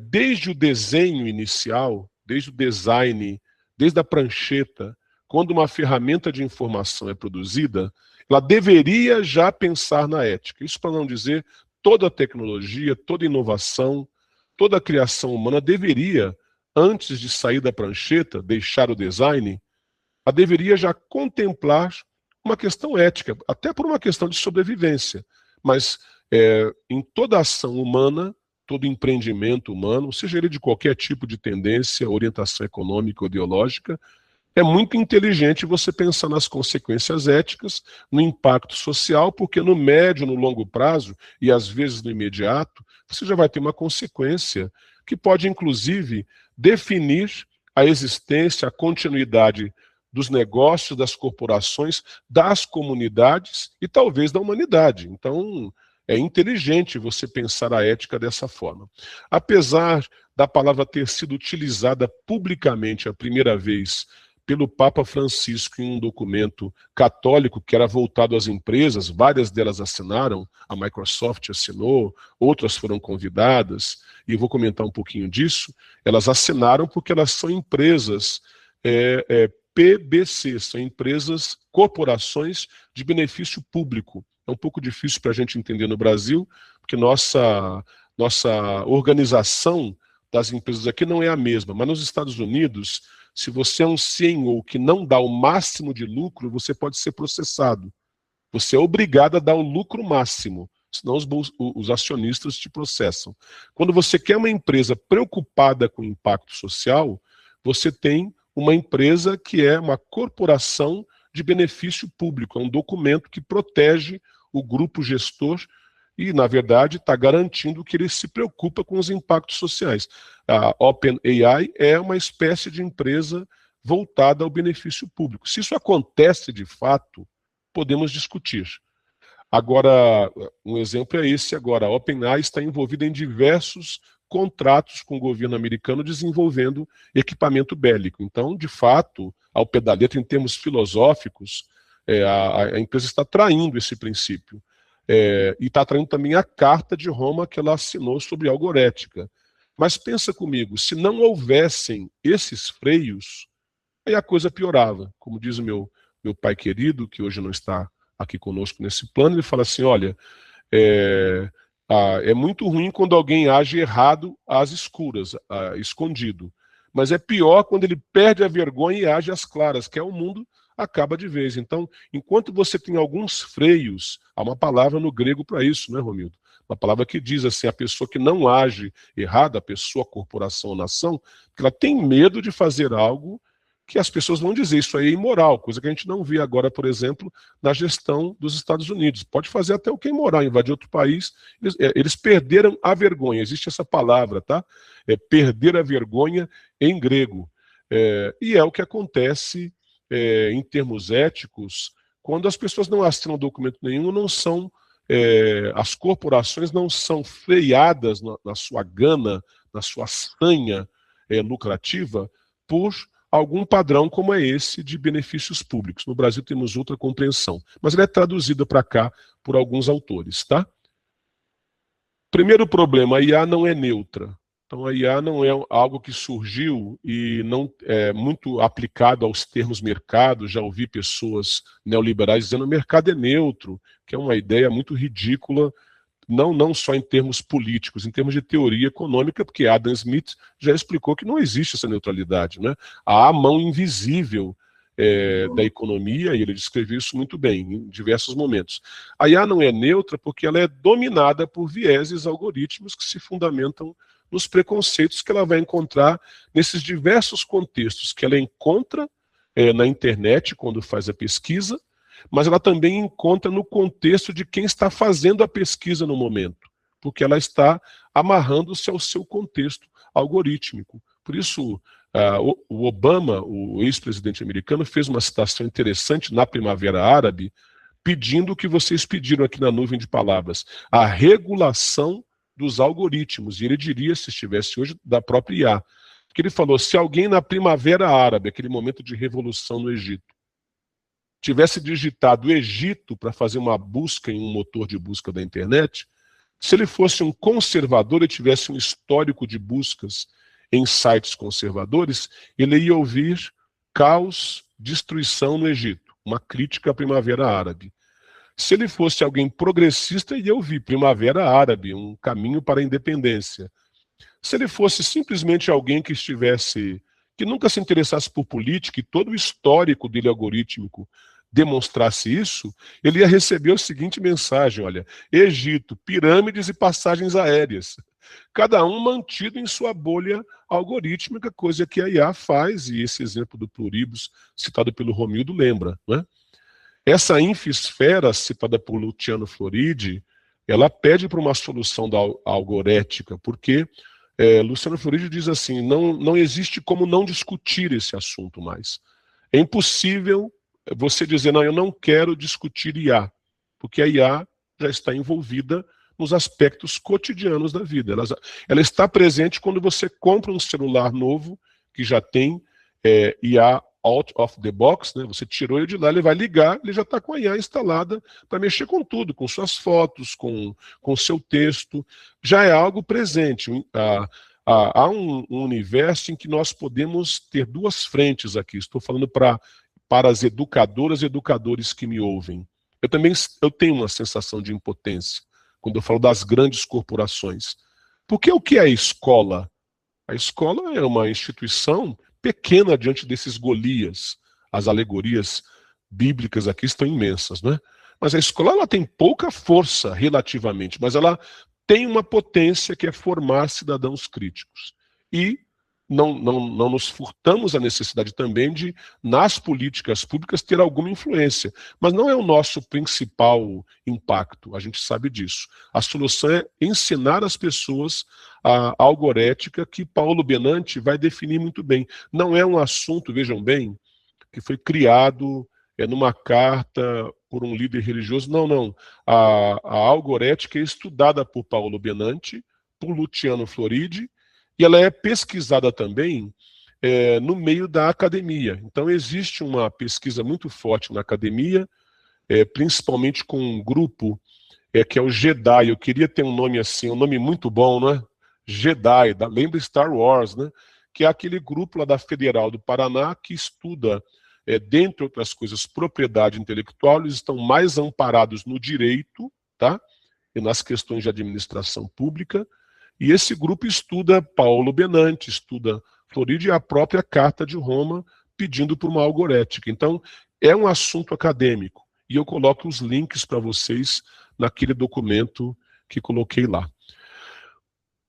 desde o desenho inicial, desde o design, desde a prancheta, quando uma ferramenta de informação é produzida, ela deveria já pensar na ética. Isso para não dizer toda tecnologia, toda inovação, toda criação humana deveria, antes de sair da prancheta, deixar o design, ela deveria já contemplar uma questão ética, até por uma questão de sobrevivência. Mas em toda ação humana, todo empreendimento humano, seja ele de qualquer tipo de tendência, orientação econômica ou ideológica, é muito inteligente você pensar nas consequências éticas, no impacto social, porque no médio, no longo prazo, e às vezes no imediato, você já vai ter uma consequência que pode, inclusive, definir a existência, a continuidade dos negócios, das corporações, das comunidades e talvez da humanidade. Então, é inteligente você pensar a ética dessa forma. Apesar da palavra ter sido utilizada publicamente a primeira vez pelo Papa Francisco em um documento católico que era voltado às empresas, várias delas assinaram, a Microsoft assinou, outras foram convidadas, e eu vou comentar um pouquinho disso. Elas assinaram porque elas são empresas PBC, são empresas, corporações de benefício público. É um pouco difícil para a gente entender no Brasil, porque nossa organização das empresas aqui não é a mesma, mas nos Estados Unidos, se você é um CEO que não dá o máximo de lucro, você pode ser processado. Você é obrigado a dar o lucro máximo, senão os acionistas te processam. Quando você quer uma empresa preocupada com o impacto social, você tem uma empresa que é uma corporação de benefício público, é um documento que protege o grupo gestor e, na verdade, está garantindo que ele se preocupa com os impactos sociais. A OpenAI é uma espécie de empresa voltada ao benefício público. Se isso acontece de fato, podemos discutir. Agora, um exemplo é esse agora. A OpenAI está envolvida em diversos contratos com o governo americano desenvolvendo equipamento bélico. Então, de fato, ao pé da letra, em termos filosóficos, a empresa está traindo esse princípio. E está traindo também a carta de Roma que ela assinou sobre algorética. Mas pensa comigo, se não houvessem esses freios, aí a coisa piorava. Como diz o meu pai querido, que hoje não está aqui conosco nesse plano, ele fala assim, olha, é muito ruim quando alguém age errado às escuras, escondido. Mas é pior quando ele perde a vergonha e age às claras, que é o mundo acaba de vez. Então, enquanto você tem alguns freios, há uma palavra no grego para isso, né, Romildo? Uma palavra que diz assim, a pessoa que não age errado, a pessoa, a corporação, a nação, que ela tem medo de fazer algo que as pessoas vão dizer isso aí é imoral, coisa que a gente não vê agora, por exemplo, na gestão dos Estados Unidos. Pode fazer até o que é imoral, invadir outro país. Eles perderam a vergonha, existe essa palavra, tá? Perder a vergonha em grego. E é o que acontece em termos éticos, quando as pessoas não assinam documento nenhum, não são, as corporações não são freadas na sua gana, na sua sanha lucrativa, por algum padrão como é esse de benefícios públicos. No Brasil temos outra compreensão, mas ela é traduzida para cá por alguns autores, tá? Primeiro problema, a IA não é neutra. Então a IA não é algo que surgiu e não é muito aplicado aos termos mercado. Já ouvi pessoas neoliberais dizendo que o mercado é neutro, que é uma ideia muito ridícula, não só em termos políticos, em termos de teoria econômica, porque Adam Smith já explicou que não existe essa neutralidade, né? Há a mão invisível da economia, e ele descreveu isso muito bem, em diversos momentos. A IA não é neutra porque ela é dominada por vieses algorítmicos que se fundamentam nos preconceitos que ela vai encontrar nesses diversos contextos que ela encontra na internet, quando faz a pesquisa, mas ela também encontra no contexto de quem está fazendo a pesquisa no momento, porque ela está amarrando-se ao seu contexto algorítmico. Por isso, o Obama, o ex-presidente americano, fez uma citação interessante na Primavera Árabe, pedindo o que vocês pediram aqui na nuvem de palavras, a regulação dos algoritmos. E ele diria, se estivesse hoje, da própria IA. Porque ele falou, se alguém na Primavera Árabe, aquele momento de revolução no Egito, tivesse digitado Egito para fazer uma busca em um motor de busca da internet, se ele fosse um conservador e tivesse um histórico de buscas em sites conservadores, ele ia ouvir caos, destruição no Egito, uma crítica à Primavera Árabe. Se ele fosse alguém progressista, ia ouvir Primavera Árabe, um caminho para a independência. Se ele fosse simplesmente alguém que nunca se interessasse por política e todo o histórico dele algorítmico demonstrasse isso, ele ia receber a seguinte mensagem, olha, Egito, pirâmides e passagens aéreas, cada um mantido em sua bolha algorítmica, coisa que a IA faz, e esse exemplo do Pluribus, citado pelo Romildo, lembra, né? Essa infosfera, citada por Luciano Floridi, ela pede para uma solução da algorética, porque Luciano Floridi diz assim, não existe como não discutir esse assunto mais. É impossível você dizer, não, eu não quero discutir IA, porque a IA já está envolvida nos aspectos cotidianos da vida. Ela está presente quando você compra um celular novo, que já tem IA out of the box, né? Você tirou ele de lá, ele vai ligar, ele já está com a IA instalada para mexer com tudo, com suas fotos, com seu texto. Já é algo presente. Há um universo em que nós podemos ter duas frentes aqui. Estou falando para as educadoras e educadores que me ouvem. Eu tenho uma sensação de impotência quando eu falo das grandes corporações. Porque o que é a escola? A escola é uma instituição pequena diante desses Golias. As alegorias bíblicas aqui estão imensas, né? Mas a escola ela tem pouca força relativamente, mas ela tem uma potência que é formar cidadãos críticos. E não nos furtamos a necessidade também de, nas políticas públicas, ter alguma influência. Mas não é o nosso principal impacto, a gente sabe disso. A solução é ensinar as pessoas a algorética que Paulo Benanti vai definir muito bem. Não é um assunto, vejam bem, que foi criado numa carta por um líder religioso. Não. A algorética é estudada por Paulo Benanti, por Luciano Floridi, e ela é pesquisada também no meio da academia. Então existe uma pesquisa muito forte na academia, principalmente com um grupo que é o Jedi. Eu queria ter um nome assim, um nome muito bom, né? Jedi, lembra Star Wars, né? Que é aquele grupo lá da Federal do Paraná que estuda, dentre outras coisas, propriedade intelectual. Eles estão mais amparados no direito, tá? E nas questões de administração pública. E esse grupo estuda Paulo Benanti, estuda Floridi e a própria Carta de Roma, pedindo por uma algorética. Então, é um assunto acadêmico. E eu coloco os links para vocês naquele documento que coloquei lá.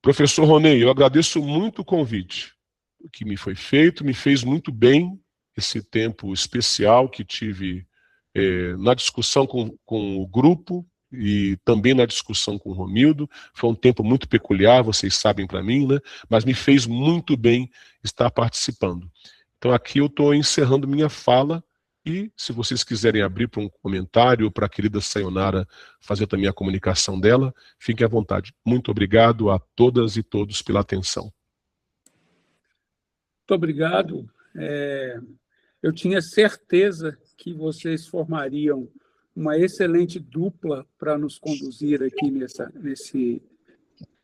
Professor Ronei, eu agradeço muito o convite que me foi feito, me fez muito bem esse tempo especial que tive na discussão com o grupo e também na discussão com o Romildo. Foi um tempo muito peculiar, vocês sabem para mim, né? Mas me fez muito bem estar participando. Então aqui eu estou encerrando minha fala e se vocês quiserem abrir para um comentário ou para a querida Sayonara fazer também a comunicação dela, fiquem à vontade. Muito obrigado a todas e todos pela atenção. Muito obrigado. Eu tinha certeza que vocês formariam uma excelente dupla para nos conduzir aqui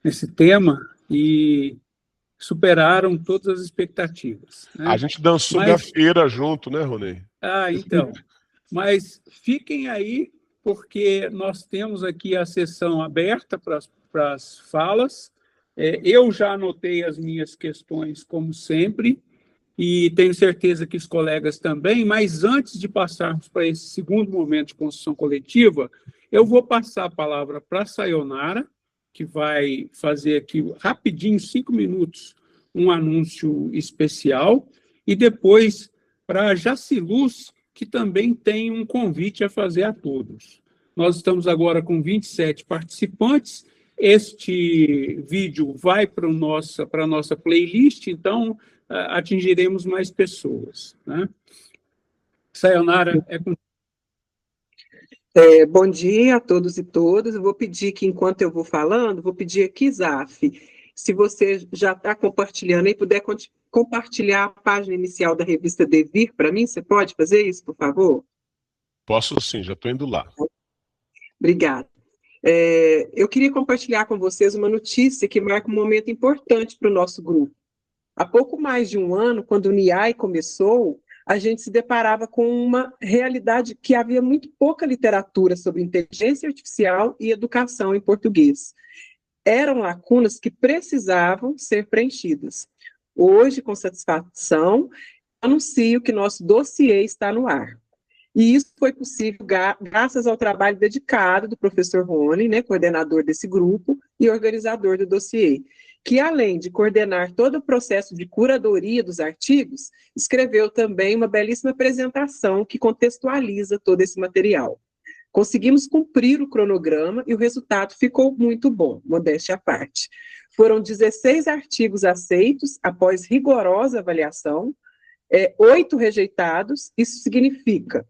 nesse tema e superaram todas as expectativas, né? A gente dançou na feira junto, né, Ronei? Então. Mas fiquem aí, porque nós temos aqui a sessão aberta para as falas. Eu já anotei as minhas questões, como sempre, e tenho certeza que os colegas também, mas antes de passarmos para esse segundo momento de construção coletiva, eu vou passar a palavra para a Sayonara, que vai fazer aqui rapidinho, 5 minutos, um anúncio especial, e depois para a Jaciluz, que também tem um convite a fazer a todos. Nós estamos agora com 27 participantes, este vídeo vai para a nossa playlist, então atingiremos mais pessoas, né? Sayonara, é com... Bom dia a todos e todas. Eu vou pedir que, enquanto eu vou falando, vou pedir aqui, Zaf, se você já está compartilhando aí, puder compartilhar a página inicial da revista Devir para mim, você pode fazer isso, por favor? Posso sim, já estou indo lá. Obrigada. Eu queria compartilhar com vocês uma notícia que marca um momento importante para o nosso grupo. Há pouco mais de um ano, quando o NIAI começou, a gente se deparava com uma realidade que havia muito pouca literatura sobre inteligência artificial e educação em português. Eram lacunas que precisavam ser preenchidas. Hoje, com satisfação, anuncio que nosso dossiê está no ar. E isso foi possível graças ao trabalho dedicado do professor Rony, né, coordenador desse grupo e organizador do dossiê, que além de coordenar todo o processo de curadoria dos artigos, escreveu também uma belíssima apresentação que contextualiza todo esse material. Conseguimos cumprir o cronograma e o resultado ficou muito bom, modéstia à parte. Foram 16 artigos aceitos após rigorosa avaliação, 8 rejeitados. Isso significa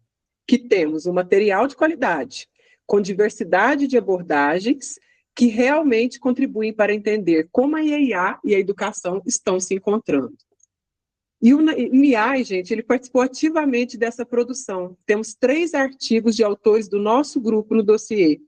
que temos um material de qualidade, com diversidade de abordagens, que realmente contribuem para entender como a IA e a educação estão se encontrando. E o NIAI, gente, ele participou ativamente dessa produção. Temos 3 artigos de autores do nosso grupo no dossiê.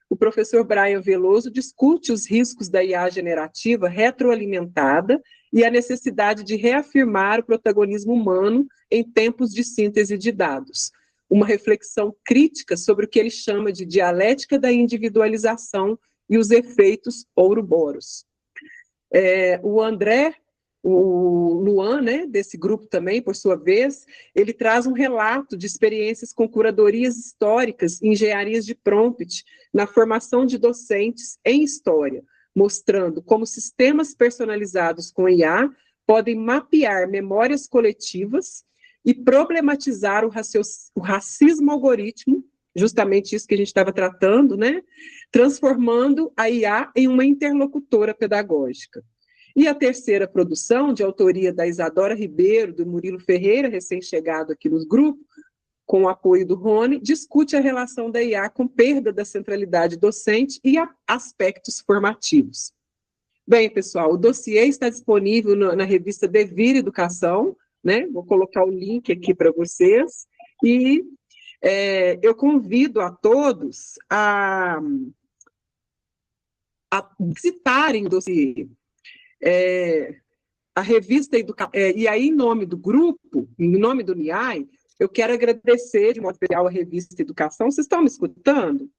O professor Brian Veloso discute os riscos da IA generativa retroalimentada e a necessidade de reafirmar o protagonismo humano em tempos de síntese de dados. Uma reflexão crítica sobre o que ele chama de dialética da individualização e os efeitos ouroboros. O André, o Luan, né, desse grupo também, por sua vez, ele traz um relato de experiências com curadorias históricas e engenharias de prompt na formação de docentes em história, mostrando como sistemas personalizados com IA podem mapear memórias coletivas e problematizar o racismo algoritmo, justamente isso que a gente estava tratando, né? Transformando a IA em uma interlocutora pedagógica. E a terceira produção, de autoria da Isadora Ribeiro, do Murilo Ferreira, recém-chegado aqui no grupo, com o apoio do Rony, discute a relação da IA com perda da centralidade docente e aspectos formativos. Bem, pessoal, o dossiê está disponível na revista Devir Educação, né? Vou colocar o link aqui para vocês, e eu convido a todos a visitarem o dossiê. A revista e aí, em nome do grupo, em nome do NIAI, eu quero agradecer de modo especial a revista Educação. Vocês estão me escutando?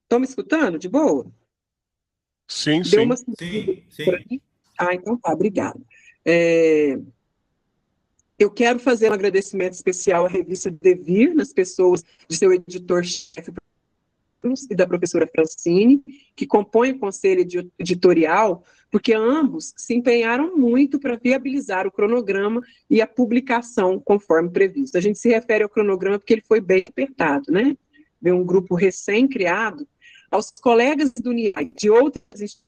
Estão me escutando? De boa? Sim, Deu sim. Uma... Sim. Então tá, obrigada. Eu quero fazer um agradecimento especial à revista Devir, nas pessoas de seu editor-chefe, Carlos e da professora Francine, que compõem o conselho editorial, porque ambos se empenharam muito para viabilizar o cronograma e a publicação conforme previsto. A gente se refere ao cronograma porque ele foi bem apertado, né? De um grupo recém-criado, aos colegas do NIAI, de outras instituições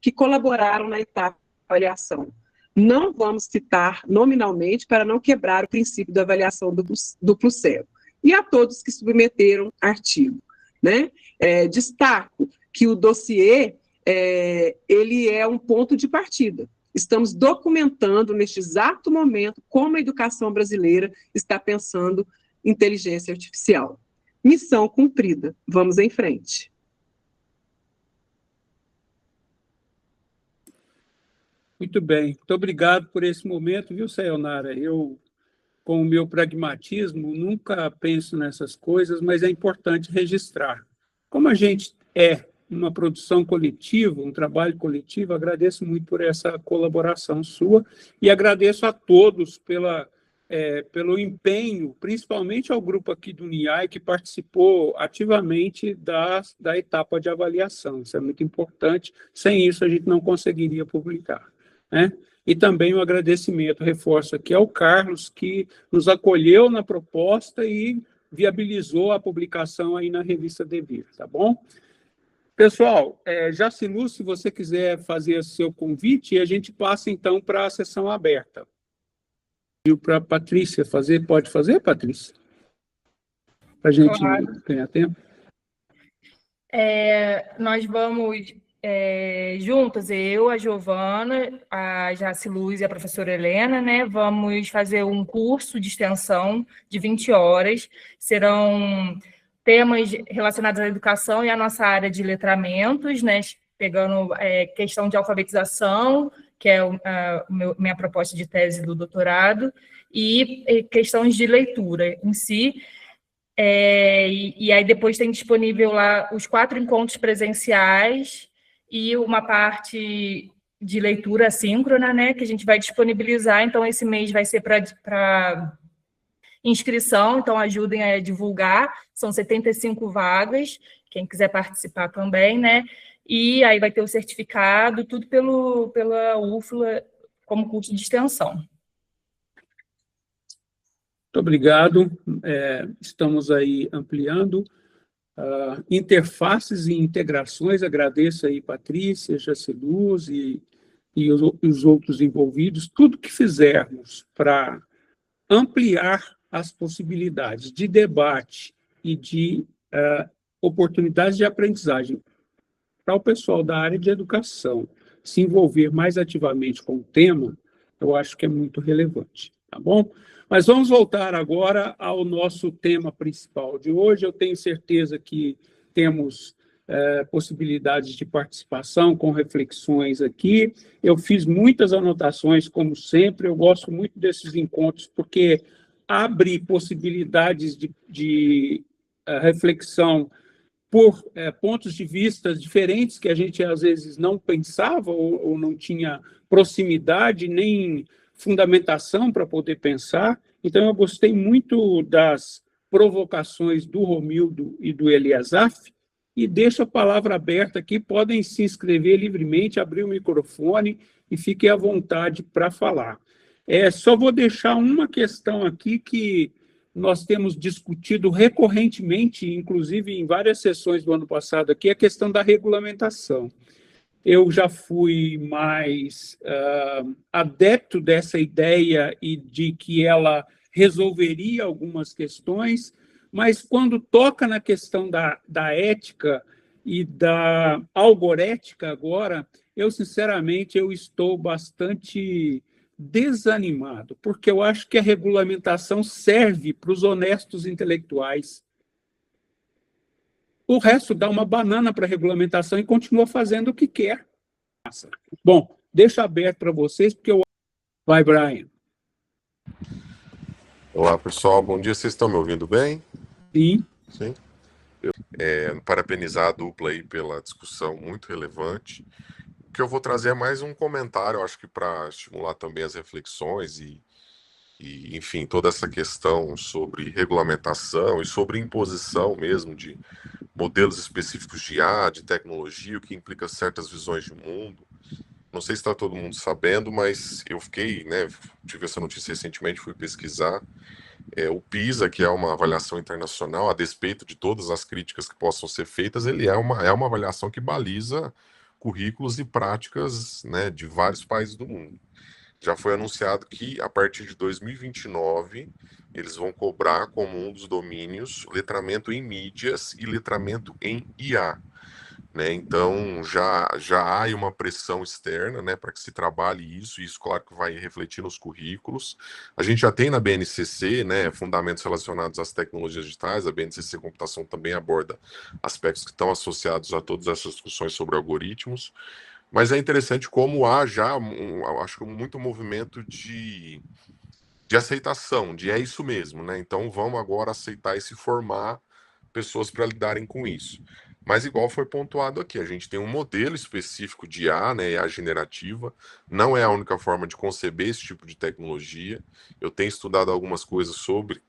que colaboraram na etapa de avaliação. Não vamos citar nominalmente para não quebrar o princípio da avaliação duplo cego. E a todos que submeteram artigo, né? Destaco que o dossiê, ele é um ponto de partida. Estamos documentando neste exato momento como a educação brasileira está pensando inteligência artificial. Missão cumprida. Vamos em frente. Muito bem. Muito obrigado por esse momento, viu, Sayonara? Eu, com o meu pragmatismo, nunca penso nessas coisas, mas é importante registrar. Como a gente é uma produção coletiva, um trabalho coletivo, agradeço muito por essa colaboração sua e agradeço a todos pelo empenho, principalmente ao grupo aqui do NIAI, que participou ativamente da etapa de avaliação. Isso é muito importante. Sem isso, a gente não conseguiria publicar, né? E também um agradecimento, reforço aqui, ao Carlos, que nos acolheu na proposta e viabilizou a publicação aí na revista Devir, tá bom? Pessoal, Jacilu, se você quiser fazer seu convite, a gente passa, então, para a sessão aberta. E para a Patrícia fazer, pode fazer, Patrícia? Para a gente ganhar tempo. Nós vamos... juntas, eu, a Giovana, a Jaciluz e a professora Helena, né, vamos fazer um curso de extensão de 20 horas, serão temas relacionados à educação e à nossa área de letramentos, né, pegando questão de alfabetização, que é minha proposta de tese do doutorado, e questões de leitura em si. E aí depois tem disponível lá os 4 encontros presenciais, e uma parte de leitura assíncrona, né, que a gente vai disponibilizar. Então, esse mês vai ser para inscrição, então ajudem a divulgar, são 75 vagas, quem quiser participar também, né, e aí vai ter o certificado, tudo pela UFLA como curso de extensão. Muito obrigado. Estamos aí ampliando interfaces e integrações. Agradeço aí Patrícia, Jaciluz e os outros envolvidos. Tudo que fizermos para ampliar as possibilidades de debate e de oportunidades de aprendizagem para o pessoal da área de educação se envolver mais ativamente com o tema, eu acho que é muito relevante, tá bom? Mas vamos voltar agora ao nosso tema principal de hoje. Eu tenho certeza que temos possibilidades de participação com reflexões aqui. Eu fiz muitas anotações, como sempre. Eu gosto muito desses encontros, porque abre possibilidades de reflexão por pontos de vista diferentes que a gente, às vezes, não pensava ou não tinha proximidade, nem fundamentação para poder pensar. Então, eu gostei muito das provocações do Romildo e do Eliasaf, e deixo a palavra aberta aqui, podem se inscrever livremente, abrir o microfone e fiquem à vontade para falar. Só vou deixar uma questão aqui que nós temos discutido recorrentemente, inclusive em várias sessões do ano passado aqui, a questão da regulamentação. Eu já fui mais adepto dessa ideia e de que ela resolveria algumas questões, mas quando toca na questão da ética e da algorética agora, eu, sinceramente, estou bastante desanimado, porque eu acho que a regulamentação serve para os honestos intelectuais. O resto dá uma banana para a regulamentação e continua fazendo o que quer. Bom, deixo aberto para vocês, porque eu... Vai, Brian. Olá, pessoal. Bom dia. Vocês estão me ouvindo bem? Sim. Sim. Parabenizar a dupla aí pela discussão muito relevante. O que eu vou trazer é mais um comentário, acho que para estimular também as reflexões e, enfim, toda essa questão sobre regulamentação e sobre imposição mesmo de modelos específicos de IA, de tecnologia, o que implica certas visões de mundo. Não sei se está todo mundo sabendo, mas eu fiquei, né, tive essa notícia recentemente, fui pesquisar. O PISA, que é uma avaliação internacional, a despeito de todas as críticas que possam ser feitas, ele é uma avaliação que baliza currículos e práticas, né, de vários países do mundo. Já foi anunciado que, a partir de 2029, eles vão cobrar como um dos domínios letramento em mídias e letramento em IA. Né? Então, já há aí uma pressão externa, né, para que se trabalhe isso, e isso, claro, que vai refletir nos currículos. A gente já tem na BNCC, né, fundamentos relacionados às tecnologias digitais, a BNCC Computação também aborda aspectos que estão associados a todas essas discussões sobre algoritmos, mas é interessante como há já, acho que muito movimento de aceitação, de é isso mesmo, né? Então, vamos agora aceitar e se formar pessoas para lidarem com isso. Mas, igual foi pontuado aqui, a gente tem um modelo específico de IA, né, IA generativa, não é a única forma de conceber esse tipo de tecnologia. Eu tenho estudado algumas coisas sobre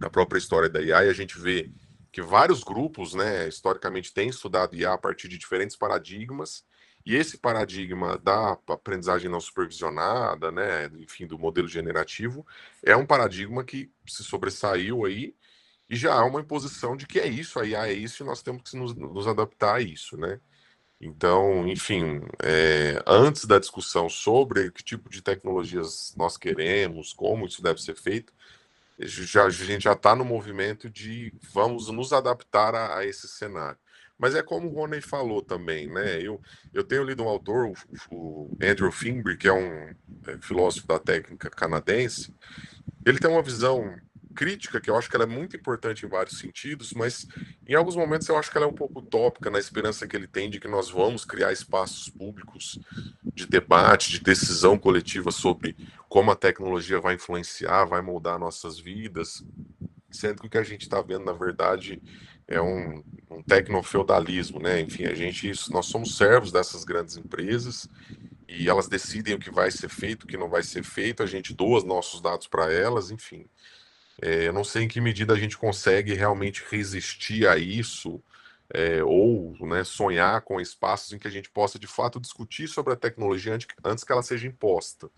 a própria história da IA e a gente vê que vários grupos, né, historicamente têm estudado IA a partir de diferentes paradigmas, e esse paradigma da aprendizagem não supervisionada, né, enfim, do modelo generativo, é um paradigma que se sobressaiu aí, e já há uma imposição de que é isso, a IA é isso, e nós temos que nos adaptar a isso, né? Então, enfim, antes da discussão sobre que tipo de tecnologias nós queremos, como isso deve ser feito, a gente já está no movimento de vamos nos adaptar a esse cenário. Mas é como o Rony falou também, né? Eu tenho lido um autor, o Andrew Finbury, que é um filósofo da técnica canadense. Ele tem uma visão crítica, que eu acho que ela é muito importante em vários sentidos, mas em alguns momentos eu acho que ela é um pouco utópica, na esperança que ele tem de que nós vamos criar espaços públicos de debate, de decisão coletiva sobre como a tecnologia vai influenciar, vai moldar nossas vidas, sendo que o que a gente está vendo, na verdade, é um tecnofeudalismo, né? Enfim, nós somos servos dessas grandes empresas e elas decidem o que vai ser feito, o que não vai ser feito, a gente doa os nossos dados para elas, enfim. Eu não sei em que medida a gente consegue realmente resistir a isso, ou, né, sonhar com espaços em que a gente possa, de fato, discutir sobre a tecnologia antes que ela seja imposta.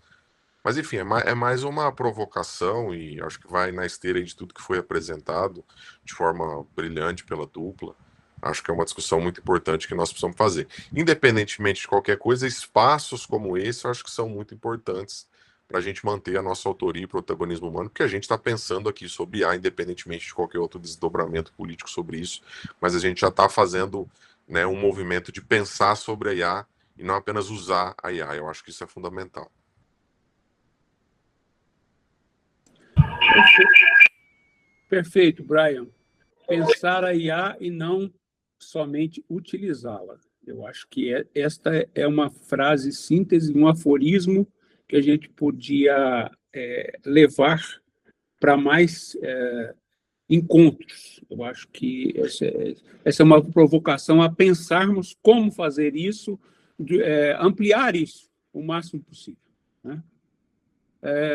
Mas, enfim, é mais uma provocação e acho que vai na esteira de tudo que foi apresentado de forma brilhante pela dupla. Acho que é uma discussão muito importante que nós precisamos fazer. Independentemente de qualquer coisa, espaços como esse eu acho que são muito importantes para a gente manter a nossa autoria e protagonismo humano, porque a gente está pensando aqui sobre IA, independentemente de qualquer outro desdobramento político sobre isso, mas a gente já está fazendo, né, um movimento de pensar sobre a IA e não apenas usar a IA. Eu acho que isso é fundamental. Perfeito, Brian. Pensar a IA e não somente utilizá-la. Eu acho que esta é uma frase síntese, um aforismo que a gente podia levar para mais encontros. Eu acho que essa é uma provocação a pensarmos como fazer isso, ampliar isso o máximo possível. Né?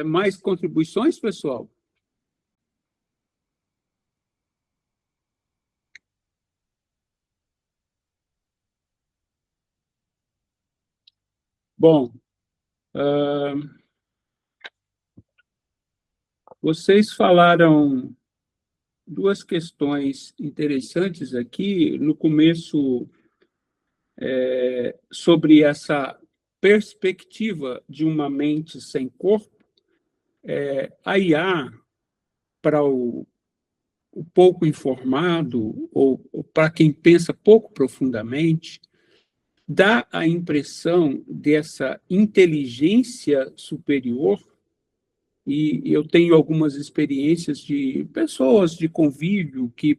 Mais contribuições, pessoal? Bom, vocês falaram duas questões interessantes aqui no começo, sobre essa perspectiva de uma mente sem corpo. A IA, para o pouco informado ou para quem pensa pouco profundamente, dá a impressão dessa inteligência superior, e eu tenho algumas experiências de pessoas de convívio que,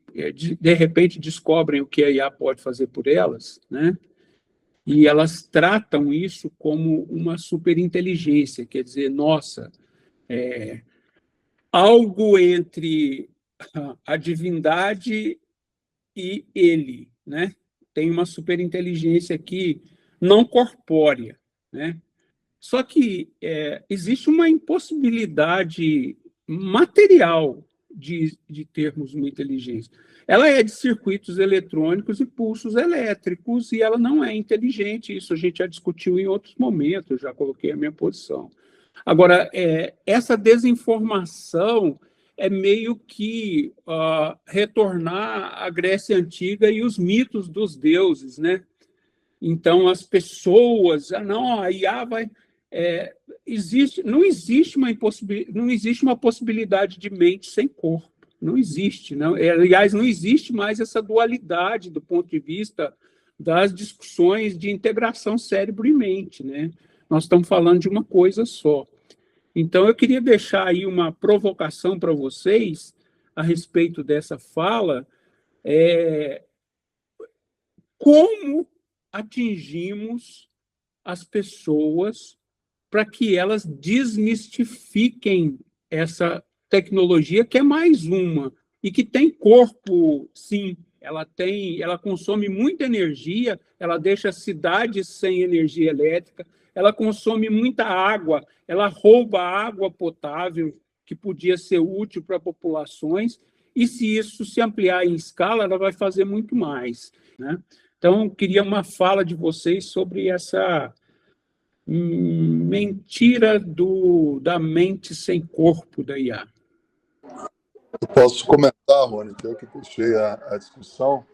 de repente, descobrem o que a IA pode fazer por elas, né? E elas tratam isso como uma superinteligência, quer dizer, nossa, algo entre a divindade e ele, né? Tem uma superinteligência aqui não corpórea, né? Só que existe uma impossibilidade material de termos uma inteligência. Ela é de circuitos eletrônicos e pulsos elétricos, e ela não é inteligente. Isso a gente já discutiu em outros momentos, eu já coloquei a minha posição. Agora, essa desinformação é meio que retornar à Grécia Antiga e os mitos dos deuses, né? Então, as pessoas, não, a IA vai... não existe uma possibilidade de mente sem corpo. Não existe. Não. Aliás, não existe mais essa dualidade do ponto de vista das discussões de integração cérebro e mente, né? Nós estamos falando de uma coisa só. Então, eu queria deixar aí uma provocação para vocês a respeito dessa fala. Como atingimos as pessoas para que elas desmistifiquem essa tecnologia, que é mais uma, e que tem corpo, sim. Ela consome muita energia, ela deixa cidades sem energia elétrica, ela consome muita água, ela rouba água potável, que podia ser útil para populações, e se isso se ampliar em escala, ela vai fazer muito mais, né? Então, queria uma fala de vocês sobre essa mentira da mente sem corpo da IA. Eu posso comentar, Rony, que eu que puxei a discussão,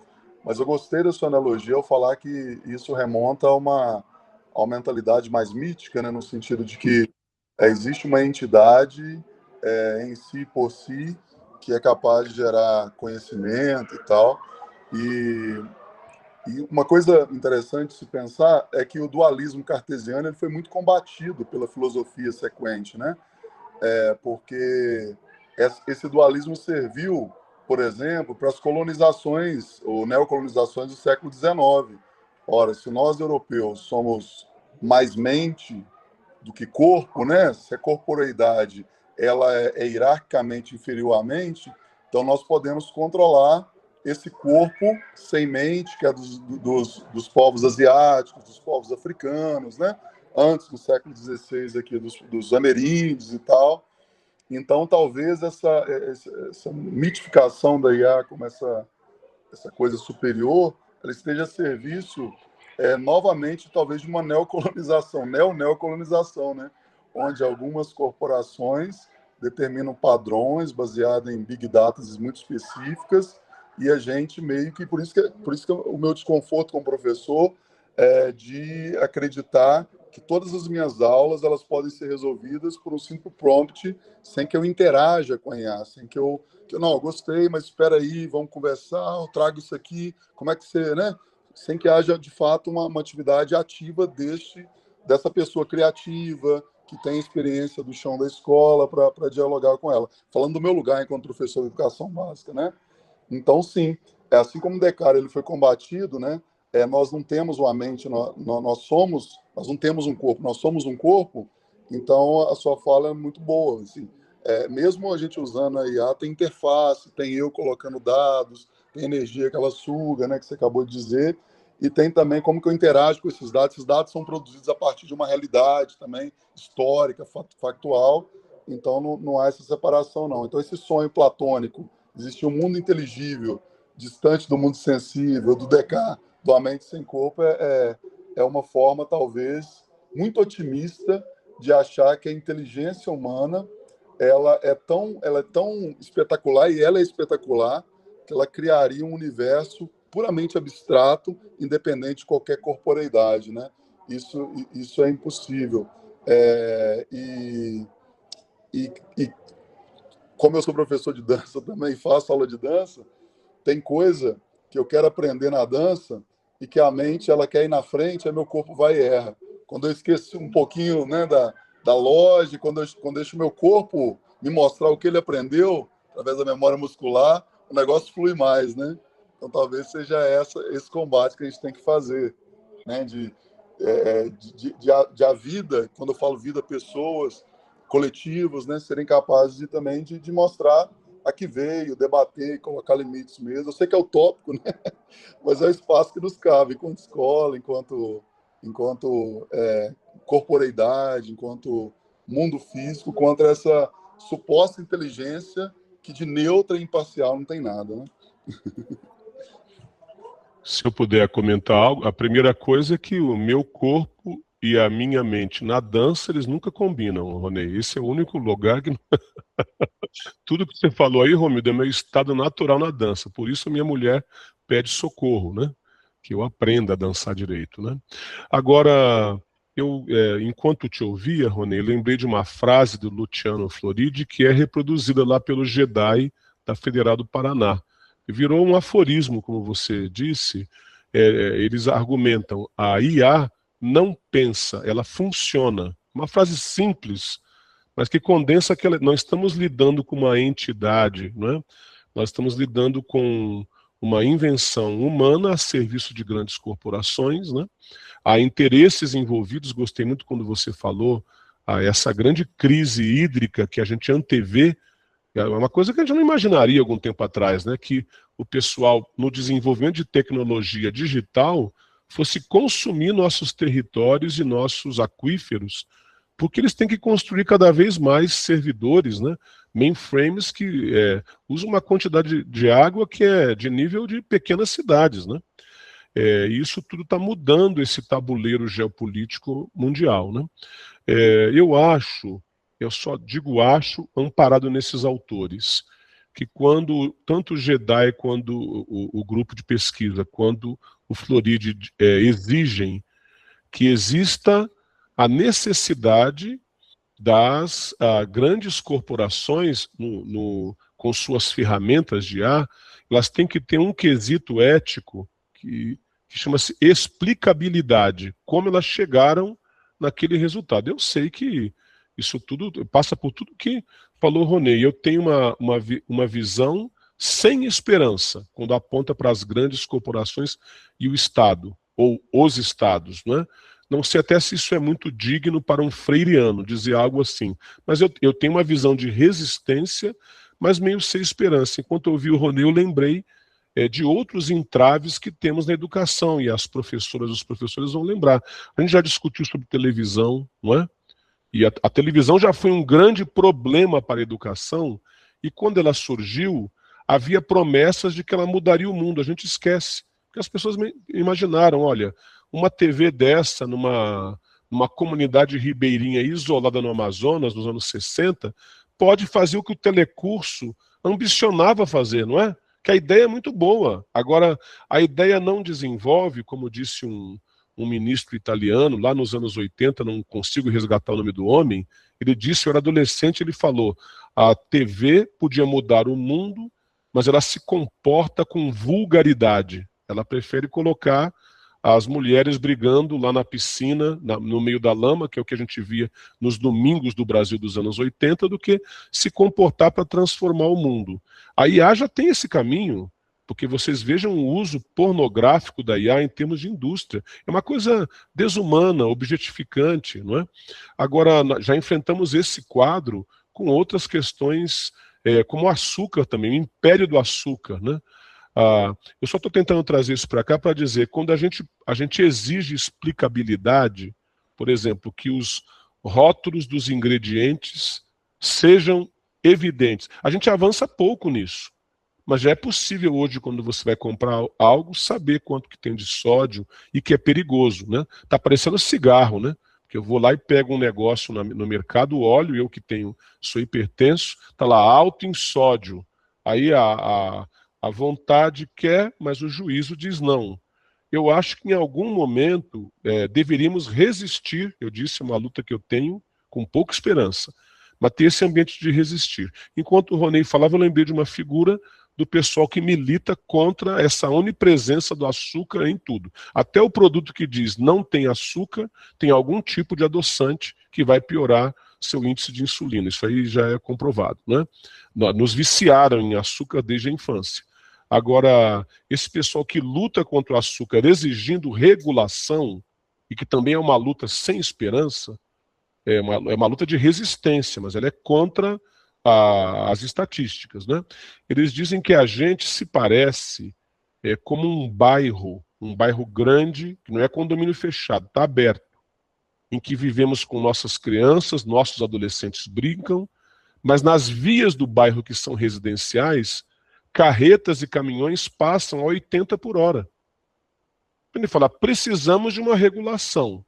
mas eu gostei da sua analogia ao falar que isso remonta a uma mentalidade mais mítica, né, no sentido de que existe uma entidade em si, por si, que é capaz de gerar conhecimento e tal. E uma coisa interessante de se pensar é que o dualismo cartesiano ele foi muito combatido pela filosofia sequente, né? Porque esse dualismo serviu, por exemplo, para as colonizações ou neocolonizações do século XIX. Ora, se nós europeus somos mais mente do que corpo, né? Se a corporeidade ela é hierarquicamente inferior à mente, então nós podemos controlar esse corpo sem mente, que é dos povos asiáticos, dos povos africanos, né? Antes do século XVI aqui dos ameríndios e tal. Então, talvez essa mitificação da IA como essa coisa superior, ela esteja a serviço novamente, talvez, de uma neocolonização, neocolonização, né? Onde algumas corporações determinam padrões baseados em big data muito específicas e a gente meio que... Por isso que o meu desconforto como professor é de acreditar que todas as minhas aulas elas podem ser resolvidas por um simples prompt, sem que eu interaja com a IA, sem que eu não, gostei, mas espera aí, vamos conversar, eu trago isso aqui, como é que você, né? Sem que haja, de fato, uma atividade ativa dessa pessoa criativa, que tem experiência do chão da escola para dialogar com ela. Falando do meu lugar enquanto professor de educação básica, né? Então, sim, assim como o Descartes ele foi combatido, né? Nós não temos uma mente, nós não temos um corpo, nós somos um corpo. Então, a sua fala é muito boa. Assim. Mesmo a gente usando a IA, tem interface, tem eu colocando dados, tem energia que ela suga, né, que você acabou de dizer, e tem também como que eu interajo com esses dados. Esses dados são produzidos a partir de uma realidade também histórica, factual. Então, não há essa separação, não. Então, esse sonho platônico, existe um mundo inteligível, distante do mundo sensível, do Descartes, do mente sem corpo, é uma forma, talvez, muito otimista de achar que a inteligência humana ela é tão espetacular, e ela é espetacular, que ela criaria um universo puramente abstrato, independente de qualquer corporeidade, né? Isso é impossível. E como eu sou professor de dança também, faço aula de dança, tem coisa que eu quero aprender na dança e que a mente ela quer ir na frente, aí meu corpo vai e erra. Quando eu esqueço um pouquinho, né, da lógica, quando deixo o meu corpo me mostrar o que ele aprendeu, através da memória muscular, o negócio flui mais, né? Então, talvez seja esse combate que a gente tem que fazer, né? De a vida, quando eu falo vida, pessoas, coletivos, né? Serem capazes também de mostrar a que veio, debater, colocar limites mesmo. Eu sei que é utópico, né? Mas é o espaço que nos cabe, enquanto escola, enquanto corporeidade, enquanto mundo físico, contra essa suposta inteligência que de neutra e imparcial não tem nada, né? Se eu puder comentar algo, a primeira coisa é que o meu corpo e a minha mente na dança, eles nunca combinam, Ronei. Esse é o único lugar que... Tudo que você falou aí, Romildo, é meu estado natural na dança. Por isso a minha mulher pede socorro, né? Que eu aprenda a dançar direito, né? Agora, enquanto te ouvia, Ronei, lembrei de uma frase do Luciano Floridi que é reproduzida lá pelo Jedi da Federal do Paraná. Virou um aforismo, como você disse. Eles argumentam: a IA não pensa, ela funciona. Uma frase simples, mas que condensa que nós estamos lidando com uma entidade, né? Nós estamos lidando com uma invenção humana a serviço de grandes corporações, né? Há interesses envolvidos. Gostei muito quando você falou essa grande crise hídrica que a gente antevê. É uma coisa que a gente não imaginaria algum tempo atrás, né? Que o pessoal, no desenvolvimento de tecnologia digital, fosse consumir nossos territórios e nossos aquíferos, porque eles têm que construir cada vez mais servidores, né? Mainframes que usam uma quantidade de água que é de nível de pequenas cidades, né? E isso tudo está mudando esse tabuleiro geopolítico mundial, né? Eu só digo acho, amparado nesses autores, que quando tanto o Jedi quanto o grupo de pesquisa, quando o Floridi exigem que exista a necessidade das grandes corporações, com suas ferramentas de IA, elas têm que ter um quesito ético que chama-se explicabilidade, como elas chegaram naquele resultado. Eu sei que isso tudo passa por tudo que falou Ronei. Eu tenho uma visão sem esperança quando aponta para as grandes corporações e o Estado, ou os Estados, não é? Não sei até se isso é muito digno para um freiriano dizer algo assim, mas eu tenho uma visão de resistência, mas meio sem esperança. Enquanto eu ouvi o Ronei, eu lembrei de outros entraves que temos na educação, e as professoras e os professores vão lembrar. A gente já discutiu sobre televisão, não é? E a televisão já foi um grande problema para a educação, e quando ela surgiu, havia promessas de que ela mudaria o mundo. A gente esquece, porque as pessoas imaginaram, olha, uma TV dessa numa comunidade ribeirinha isolada no Amazonas, nos anos 60, pode fazer o que o telecurso ambicionava fazer, não é? Que a ideia é muito boa. Agora, a ideia não desenvolve, como disse um ministro italiano, lá nos anos 80, não consigo resgatar o nome do homem, ele disse, eu era adolescente, ele falou, a TV podia mudar o mundo, mas ela se comporta com vulgaridade. Ela prefere colocar as mulheres brigando lá na piscina, no meio da lama, que é o que a gente via nos domingos do Brasil dos anos 80, do que se comportar para transformar o mundo. A IA já tem esse caminho, porque vocês vejam o uso pornográfico da IA em termos de indústria. É uma coisa desumana, objetificante, não é? Agora, já enfrentamos esse quadro com outras questões, como o açúcar também, o império do açúcar, né? Eu só estou tentando trazer isso para cá para dizer, quando a gente exige explicabilidade, por exemplo, que os rótulos dos ingredientes sejam evidentes. A gente avança pouco nisso, mas já é possível hoje, quando você vai comprar algo, saber quanto que tem de sódio e que é perigoso, né? Tá parecendo cigarro, né? Porque eu vou lá e pego um negócio no mercado, óleo, eu que sou hipertenso, tá lá alto em sódio. Aí a vontade quer, mas o juízo diz não. Eu acho que em algum momento deveríamos resistir, eu disse, é uma luta que eu tenho com pouca esperança, mas ter esse ambiente de resistir. Enquanto o Ronei falava, eu lembrei de uma figura do pessoal que milita contra essa onipresença do açúcar em tudo. Até o produto que diz não tem açúcar, tem algum tipo de adoçante que vai piorar seu índice de insulina. Isso aí já é comprovado, né? Nos viciaram em açúcar desde a infância. Agora, esse pessoal que luta contra o açúcar exigindo regulação, e que também é uma luta sem esperança, é uma luta de resistência, mas ela é contra as estatísticas, né? Eles dizem que a gente se parece como um bairro grande, que não é condomínio fechado, está aberto, em que vivemos com nossas crianças, nossos adolescentes brincam, Mas nas vias do bairro que são residenciais, carretas e caminhões passam a 80 por hora. Ele fala, precisamos de uma regulação,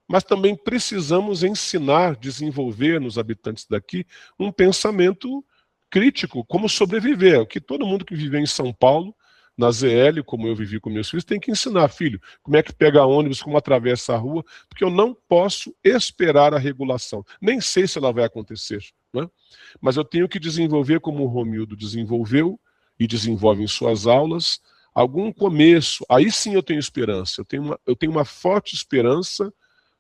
mas também precisamos ensinar, desenvolver nos habitantes daqui um pensamento crítico, como sobreviver. O que todo mundo que vive em São Paulo, na ZL, como eu vivi com meus filhos, tem que ensinar, filho, como é que pega ônibus, como atravessa a rua, porque eu não posso esperar a regulação. Nem sei se ela vai acontecer, né? Mas eu tenho que desenvolver como o Romildo desenvolveu e desenvolve em suas aulas, algum começo. Aí sim eu tenho esperança. Eu tenho uma forte esperança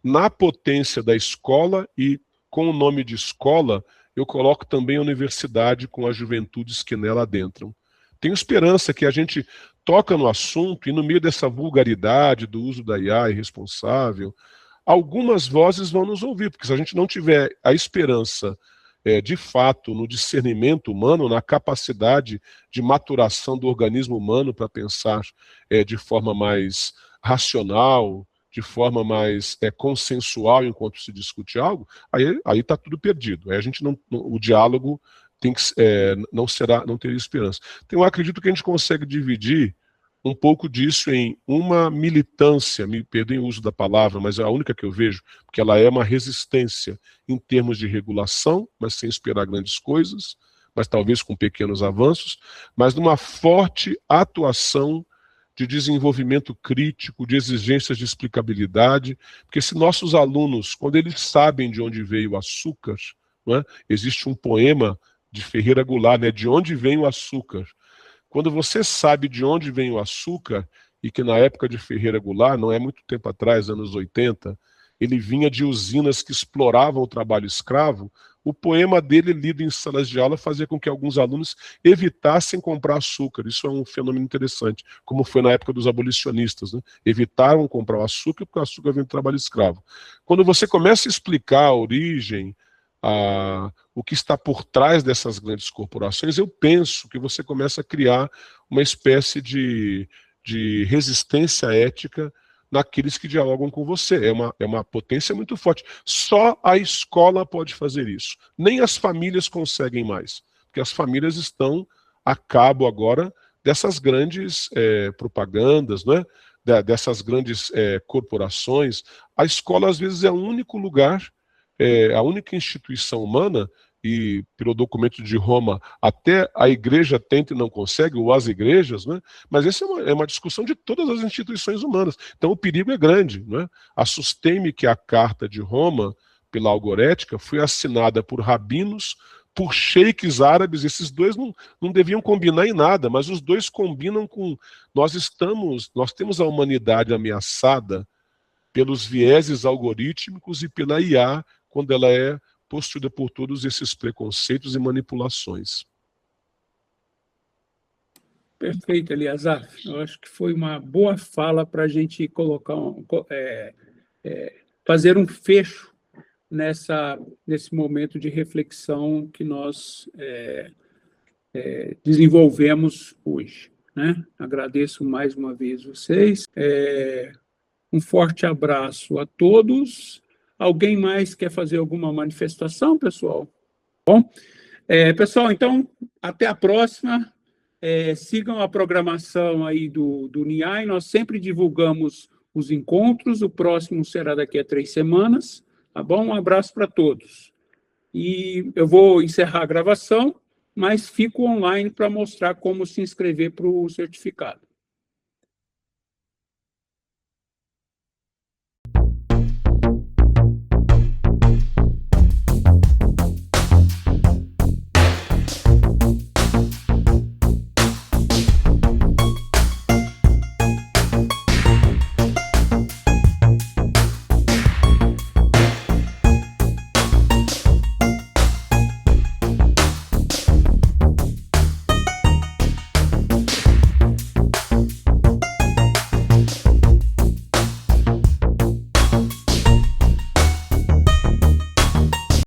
na potência da escola, e com o nome de escola, eu coloco também a universidade com as juventudes que nela adentram. Tenho esperança que a gente toca no assunto e no meio dessa vulgaridade do uso da IA irresponsável, algumas vozes vão nos ouvir, porque se a gente não tiver a esperança, de fato, no discernimento humano, na capacidade de maturação do organismo humano para pensar de forma mais racional, de forma mais consensual enquanto se discute algo, aí está tudo perdido. Aí a gente o diálogo tem que, não teria esperança. Então eu acredito que a gente consegue dividir um pouco disso em uma militância, me perdoem o uso da palavra, mas é a única que eu vejo, porque ela é uma resistência em termos de regulação, mas sem esperar grandes coisas, mas talvez com pequenos avanços, mas numa forte atuação de desenvolvimento crítico, de exigências de explicabilidade, porque se nossos alunos, quando eles sabem de onde veio o açúcar, não é? Existe um poema de Ferreira Goulart, né? De onde vem o açúcar? Quando você sabe de onde vem o açúcar, e que na época de Ferreira Goulart, não é muito tempo atrás, anos 80, ele vinha de usinas que exploravam o trabalho escravo, o poema dele, lido em salas de aula, fazia com que alguns alunos evitassem comprar açúcar. Isso é um fenômeno interessante, como foi na época dos abolicionistas, né? Evitaram comprar o açúcar porque o açúcar vem do trabalho escravo. Quando você começa a explicar a origem, o que está por trás dessas grandes corporações, eu penso que você começa a criar uma espécie de resistência ética naqueles que dialogam com você. É uma potência muito forte. Só a escola pode fazer isso. Nem as famílias conseguem mais, porque as famílias estão a cabo agora dessas grandes propagandas, né? Dessas grandes corporações. A escola, às vezes, é o único lugar, a única instituição humana, e pelo documento de Roma, até a igreja tenta e não consegue, ou as igrejas, né? Mas essa é uma discussão de todas as instituições humanas. Então o perigo é grande, né? Assustei-me que a Carta de Roma, pela Algorética, foi assinada por rabinos, por sheiks árabes. Esses dois não deviam combinar em nada, mas os dois combinam com... Nós temos a humanidade ameaçada pelos vieses algorítmicos e pela IA, quando ela é possuída por todos esses preconceitos e manipulações. Perfeito, Eliazar. Eu acho que foi uma boa fala para a gente colocar fazer um fecho nesse momento de reflexão que nós desenvolvemos hoje, né? Agradeço mais uma vez vocês. Um forte abraço a todos. Alguém mais quer fazer alguma manifestação, pessoal? Bom, pessoal, então, até a próxima. Sigam a programação aí do NIAI. Nós sempre divulgamos os encontros. O próximo será daqui a 3 semanas. Tá bom? Um abraço para todos. E eu vou encerrar a gravação, mas fico online para mostrar como se inscrever para o certificado.